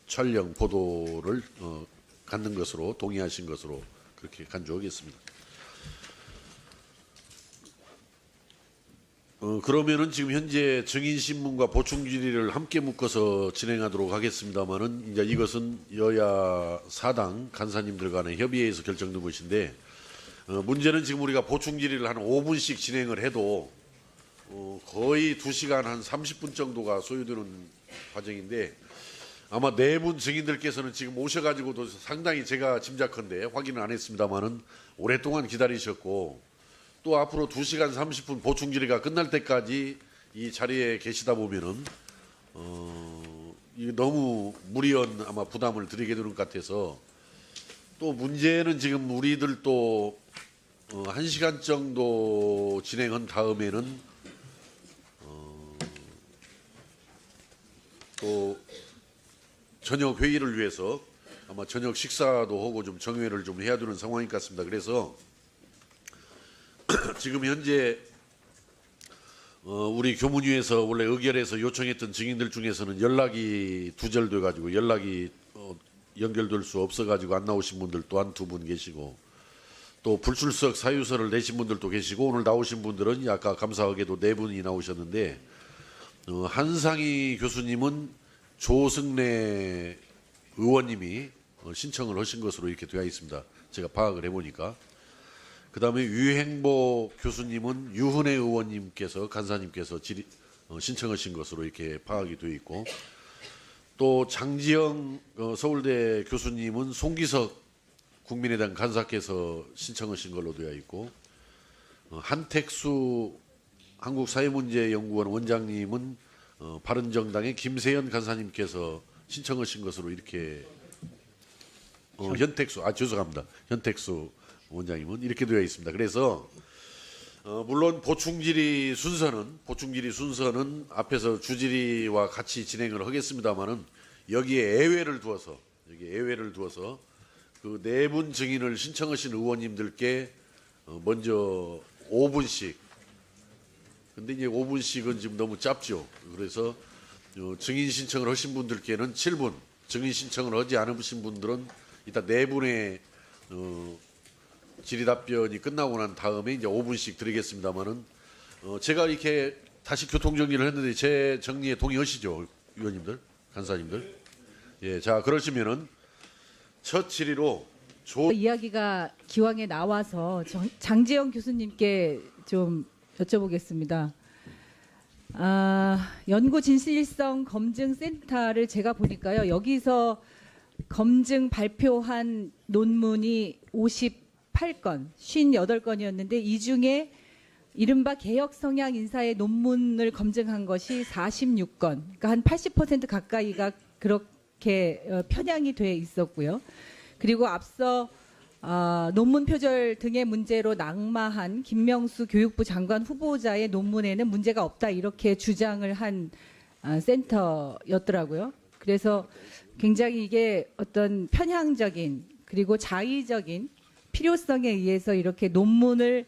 촬영 보도를 갖는 것으로 동의하신 것으로 그렇게 간주하겠습니다. 그러면은 지금 현재 증인신문과 보충질의를 함께 묶어서 진행하도록 하겠습니다만은 이제 이것은 여야 사당 간사님들 간의 협의회에서 결정된 것인데 문제는 지금 우리가 보충질의를 한 5분씩 진행을 해도 거의 2시간 한 30분 정도가 소요되는 과정인데 아마 네 분 증인들께서는 지금 오셔가지고도 상당히 제가 짐작컨대 확인은 안 했습니다만은 오랫동안 기다리셨고 또 앞으로 2시간 30분 보충 질의가 끝날 때까지 이 자리에 계시다 보면은 이게 너무 무리한 아마 부담을 드리게 되는 것 같아서 또 문제는 지금 우리들 또 1시간 정도 진행한 다음에는 또 저녁 회의를 위해서 아마 저녁 식사도 하고 좀 정회를 좀 해야 되는 상황인 것 같습니다. 그래서 지금 현재 우리 교문위에서 원래 의결해서 요청했던 증인들 중에서는 연락이 두절돼 가지고 연락이 연결될 수 없어 가지고 안 나오신 분들 또한 2분 계시고 또 불출석 사유서를 내신 분들도 계시고 오늘 나오신 분들은 아까 감사하게도 4분이 나오셨는데 한상희 교수님은 조승래 의원님이 신청을 하신 것으로 이렇게 되어 있습니다. 제가 파악을 해보니까. 그 다음에 유행보 교수님은 유은혜 의원님께서 간사님께서 신청하신 것으로 이렇게 파악이 되어 있고 또 장지영 서울대 교수님은 송기석 국민의당 간사께서 신청하신 걸로 되어 있고 한택수 한국사회문제연구원 원장님은 바른정당의 김세연 간사님께서 신청하신 것으로 이렇게 죄송합니다. 현택수 원장님은 이렇게 되어 있습니다. 그래서 물론 보충질의 순서는 앞에서 주질의와 같이 진행을 하겠습니다만은 여기에 예외를 두어서 그 4분 증인을 신청하신 의원님들께 먼저 5분씩 근데 이제 5분씩은 지금 너무 짧죠. 그래서 증인 신청을 하신 분들께는 7분, 증인 신청을 하지 않으신 분들은 이따 4분의 질의 답변이 끝나고 난 다음에 이제 5분씩 드리겠습니다만은 제가 이렇게 다시 교통 정리를 했는데 제 정리에 동의하시죠, 위원님들, 간사님들? 예, 자 그러시면은 첫 질의로 이야기가 기왕에 나와서 장지영 교수님께 좀 여쭤보겠습니다. 연구 진실성 검증센터를 제가 보니까요. 여기서 검증 발표한 논문이 58건, 58건이었는데 이 중에 이른바 개혁 성향 인사의 논문을 검증한 것이 46건, 그러니까 한 80% 가까이가 그렇게 편향이 돼 있었고요. 그리고 앞서 논문 표절 등의 문제로 낙마한 김명수 교육부 장관 후보자의 논문에는 문제가 없다 이렇게 주장을 한 센터였더라고요. 그래서 굉장히 이게 어떤 편향적인 그리고 자의적인 필요성에 의해서 이렇게 논문을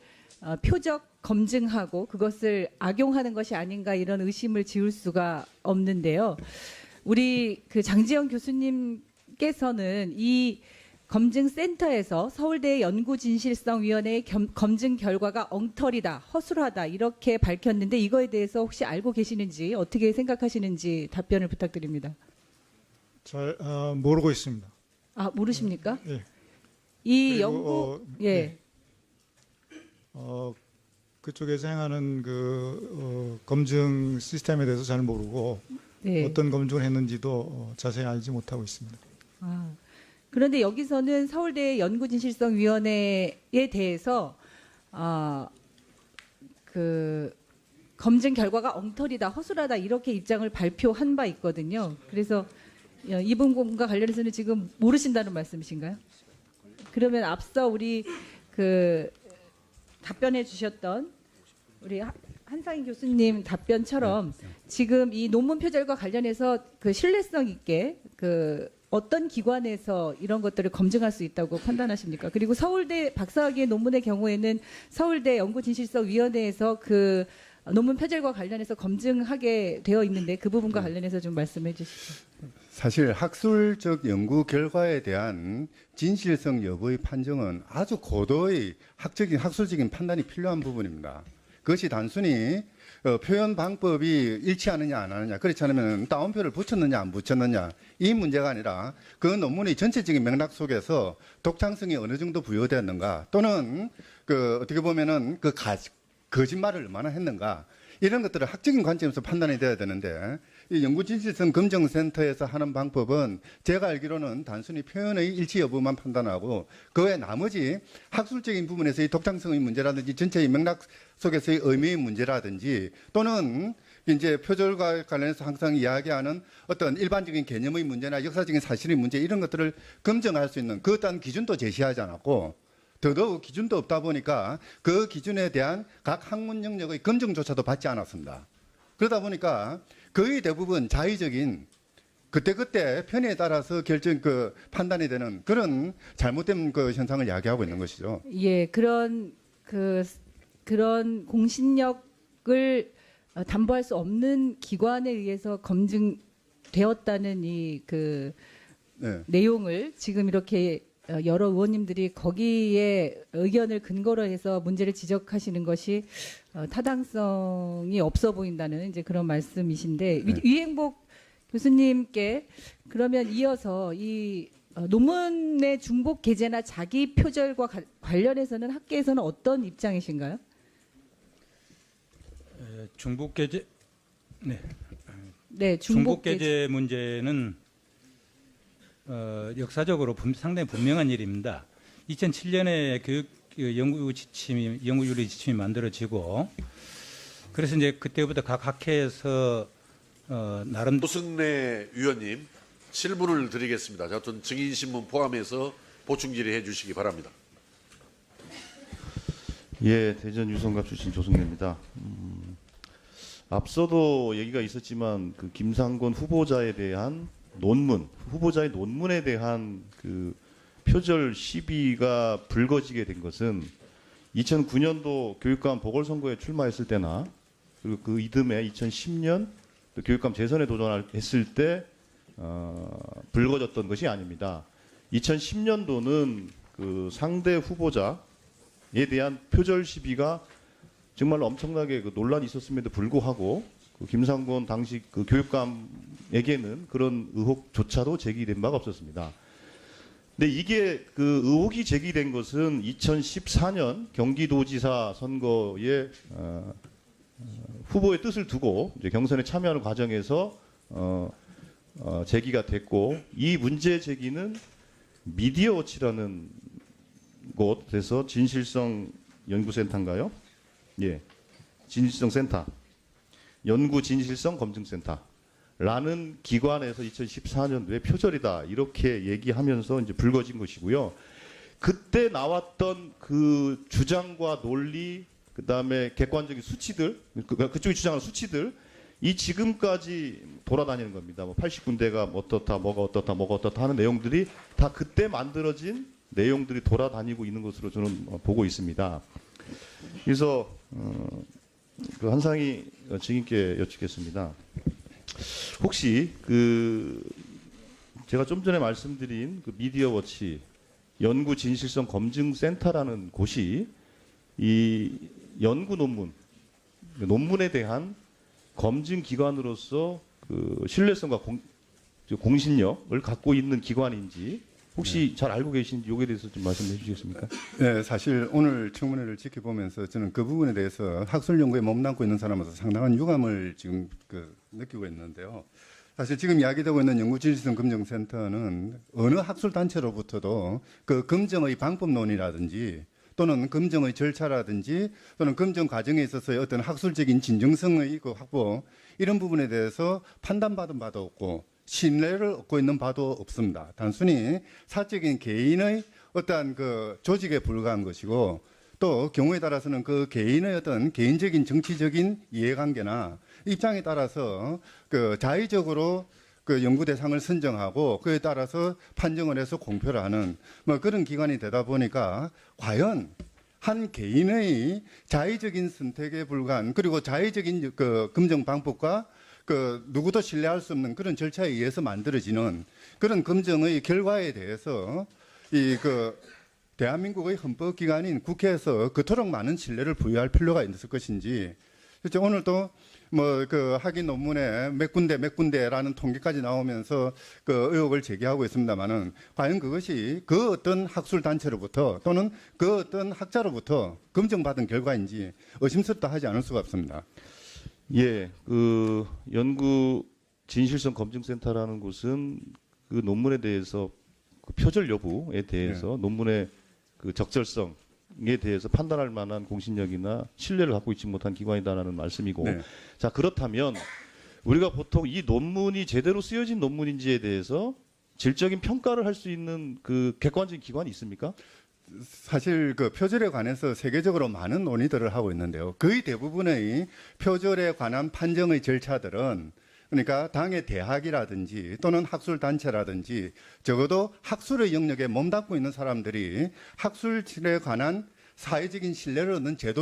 표적 검증하고 그것을 악용하는 것이 아닌가 이런 의심을 지울 수가 없는데요. 우리 그 장지영 교수님께서는 이 검증센터에서 서울대 연구진실성위원회의 검증 결과가 엉터리다, 허술하다 이렇게 밝혔는데 이거에 대해서 혹시 알고 계시는지 어떻게 생각하시는지 답변을 부탁드립니다. 잘 모르고 있습니다. 모르십니까? 예. 이 연구 그쪽에서 행하는 그 검증 시스템에 대해서 잘 모르고 어떤 검증을 했는지도 자세히 알지 못하고 있습니다. 그런데 여기서는 서울대 연구진실성위원회에 대해서 그 검증 결과가 엉터리다, 허술하다 이렇게 입장을 발표한 바 있거든요. 그래서 이 부분과 관련해서는 지금 모르신다는 말씀이신가요? 그러면 앞서 우리 그 답변해 주셨던 우리 한상희 교수님 답변처럼 지금 이 논문 표절과 관련해서 그 신뢰성 있게 그 어떤 기관에서 이런 것들을 검증할 수 있다고 판단하십니까? 그리고 서울대 박사학위의 논문의 경우에는 서울대 연구진실성위원회에서 그 논문 표절과 관련해서 검증하게 되어 있는데 그 부분과 관련해서 좀 말씀해 주시죠. 사실 학술적 연구 결과에 대한 진실성 여부의 판정은 아주 고도의 학술적인 판단이 필요한 부분입니다. 그것이 단순히 표현 방법이 일치하느냐 안 하느냐, 그렇지 않으면 따옴표를 붙였느냐 안 붙였느냐 이 문제가 아니라 그 논문의 전체적인 맥락 속에서 독창성이 어느 정도 부여되었는가 또는 그 어떻게 보면은 그 거짓말을 얼마나 했는가, 이런 것들을 학적인 관점에서 판단이 돼야 되는데 이 연구진실성 검증센터에서 하는 방법은 제가 알기로는 단순히 표현의 일치 여부만 판단하고 그 외 나머지 학술적인 부분에서의 독창성의 문제라든지 전체의 맥락 속에서의 의미의 문제라든지 또는 이제 표절과 관련해서 항상 이야기하는 어떤 일반적인 개념의 문제나 역사적인 사실의 문제 이런 것들을 검증할 수 있는 그 어떤 기준도 제시하지 않았고 더더욱 기준도 없다 보니까 그 기준에 대한 각 학문 영역의 검증조차도 받지 않았습니다. 그러다 보니까 거의 대부분 자의적인 그때그때 편의에 따라서 판단이 되는 그런 잘못된 그 현상을 야기하고 있는 것이죠. 예, 그런 공신력을 담보할 수 없는 기관에 의해서 검증되었다는 이 내용을 지금 이렇게 여러 의원님들이 거기에 의견을 근거로 해서 문제를 지적하시는 것이 타당성이 없어 보인다는 이제 그런 말씀이신데 유행복 교수님께 그러면 이어서 이 논문의 중복 게재나 자기 표절과 관련해서는 학계에서는 어떤 입장이신가요? 중복 게재 네, 중복 게재 문제는 역사적으로 상당히 분명한 일입니다. 2007년에 연구윤리 지침이 만들어지고 그래서 이제 그때부터 각 학회에서 나름 조승래 위원님 질문을 드리겠습니다. 어떤 증인신문 포함해서 보충 질의해 주시기 바랍니다. 예, 대전 유성갑 출신 조승래입니다. 앞서도 얘기가 있었지만 그 김상곤 후보자에 대한 후보자의 논문에 대한 그 표절 시비가 불거지게 된 것은 2009년도 교육감 보궐선거에 출마했을 때나 그리고 그 이듬해 2010년 교육감 재선에 도전했을 때 불거졌던 것이 아닙니다. 2010년도는 그 상대 후보자에 대한 표절 시비가 정말 엄청나게 그 논란이 있었음에도 불구하고 그 김상곤 당시 그 교육감에게는 그런 의혹조차도 제기된 바가 없었습니다. 근데 이게 그 의혹이 제기된 것은 2014년 경기도지사 선거에 후보의 뜻을 두고 이제 경선에 참여하는 과정에서 제기가 됐고 이 문제 제기는 미디어워치라는 곳에서 진실성 연구센터인가요? 예, 진실성 센터, 연구 진실성 검증센터라는 기관에서 2014년도에 표절이다 이렇게 얘기하면서 이제 불거진 것이고요. 그때 나왔던 그 주장과 논리, 그 다음에 객관적인 수치들, 그쪽이 주장하는 수치들, 이 지금까지 돌아다니는 겁니다. 뭐 80군데가 어떻다, 뭐가 어떻다 하는 내용들이 다 그때 만들어진 내용들이 돌아다니고 있는 것으로 저는 보고 있습니다. 그래서 그 한상희 증인께 여쭙겠습니다. 혹시 그 제가 좀 전에 말씀드린 그 미디어워치 연구 진실성 검증센터라는 곳이 이 연구 논문에 대한 검증 기관으로서 그 신뢰성과 공신력을 갖고 있는 기관인지 혹시 잘 알고 계신지 여기에 대해서 좀 말씀해 주시겠습니까? 네, 사실 오늘 청문회를 지켜보면서 저는 그 부분에 대해서 학술 연구에 몸담고 있는 사람으로서 상당한 유감을 지금 느끼고 있는데요. 사실 지금 이야기되고 있는 연구진실성 검증센터는 어느 학술 단체로부터도 그 검증의 방법론이라든지 또는 검증의 절차라든지 또는 검증 과정에 있어서의 어떤 학술적인 진정성의 그 확보 이런 부분에 대해서 판단받은 바도 없고 신뢰를 얻고 있는 바도 없습니다. 단순히 사적인 개인의 어떠한 그 조직에 불과한 것이고 또 경우에 따라서는 그 개인의 어떤 개인적인 정치적인 이해관계나 입장에 따라서 그 자의적으로 그 연구 대상을 선정하고 그에 따라서 판정을 해서 공표를 하는 뭐 그런 기관이 되다 보니까 과연 한 개인의 자의적인 선택에 불과한 그리고 자의적인 그 검증 방법과 그 누구도 신뢰할 수 없는 그런 절차에 의해서 만들어지는 그런 검증의 결과에 대해서 이 그 대한민국의 헌법기관인 국회에서 그토록 많은 신뢰를 부여할 필요가 있을 것인지 그렇죠. 오늘도 뭐 그 학위 논문에 몇 군데라는 통계까지 나오면서 그 의혹을 제기하고 있습니다만은 과연 그것이 그 어떤 학술 단체로부터 또는 그 어떤 학자로부터 검증받은 결과인지 의심스럽다 하지 않을 수가 없습니다. 예, 그 연구 진실성 검증센터라는 곳은 그 논문에 대해서 그 표절 여부에 대해서 논문의 그 적절성에 대해서 판단할 만한 공신력이나 신뢰를 갖고 있지 못한 기관이다라는 말씀이고, 네. 자 그렇다면 우리가 보통 이 논문이 제대로 쓰여진 논문인지에 대해서 질적인 평가를 할 수 있는 그 객관적인 기관이 있습니까? 사실 그 표절에 관해서 세계적으로 많은 논의들을 하고 있는데요. 거의 대부분의 표절에 관한 판정의 절차들은 그러니까 당의 대학이라든지 또는 학술 단체라든지 적어도 학술의 영역에 몸담고 있는 사람들이 학술에 관한 사회적인 신뢰를 얻는 제도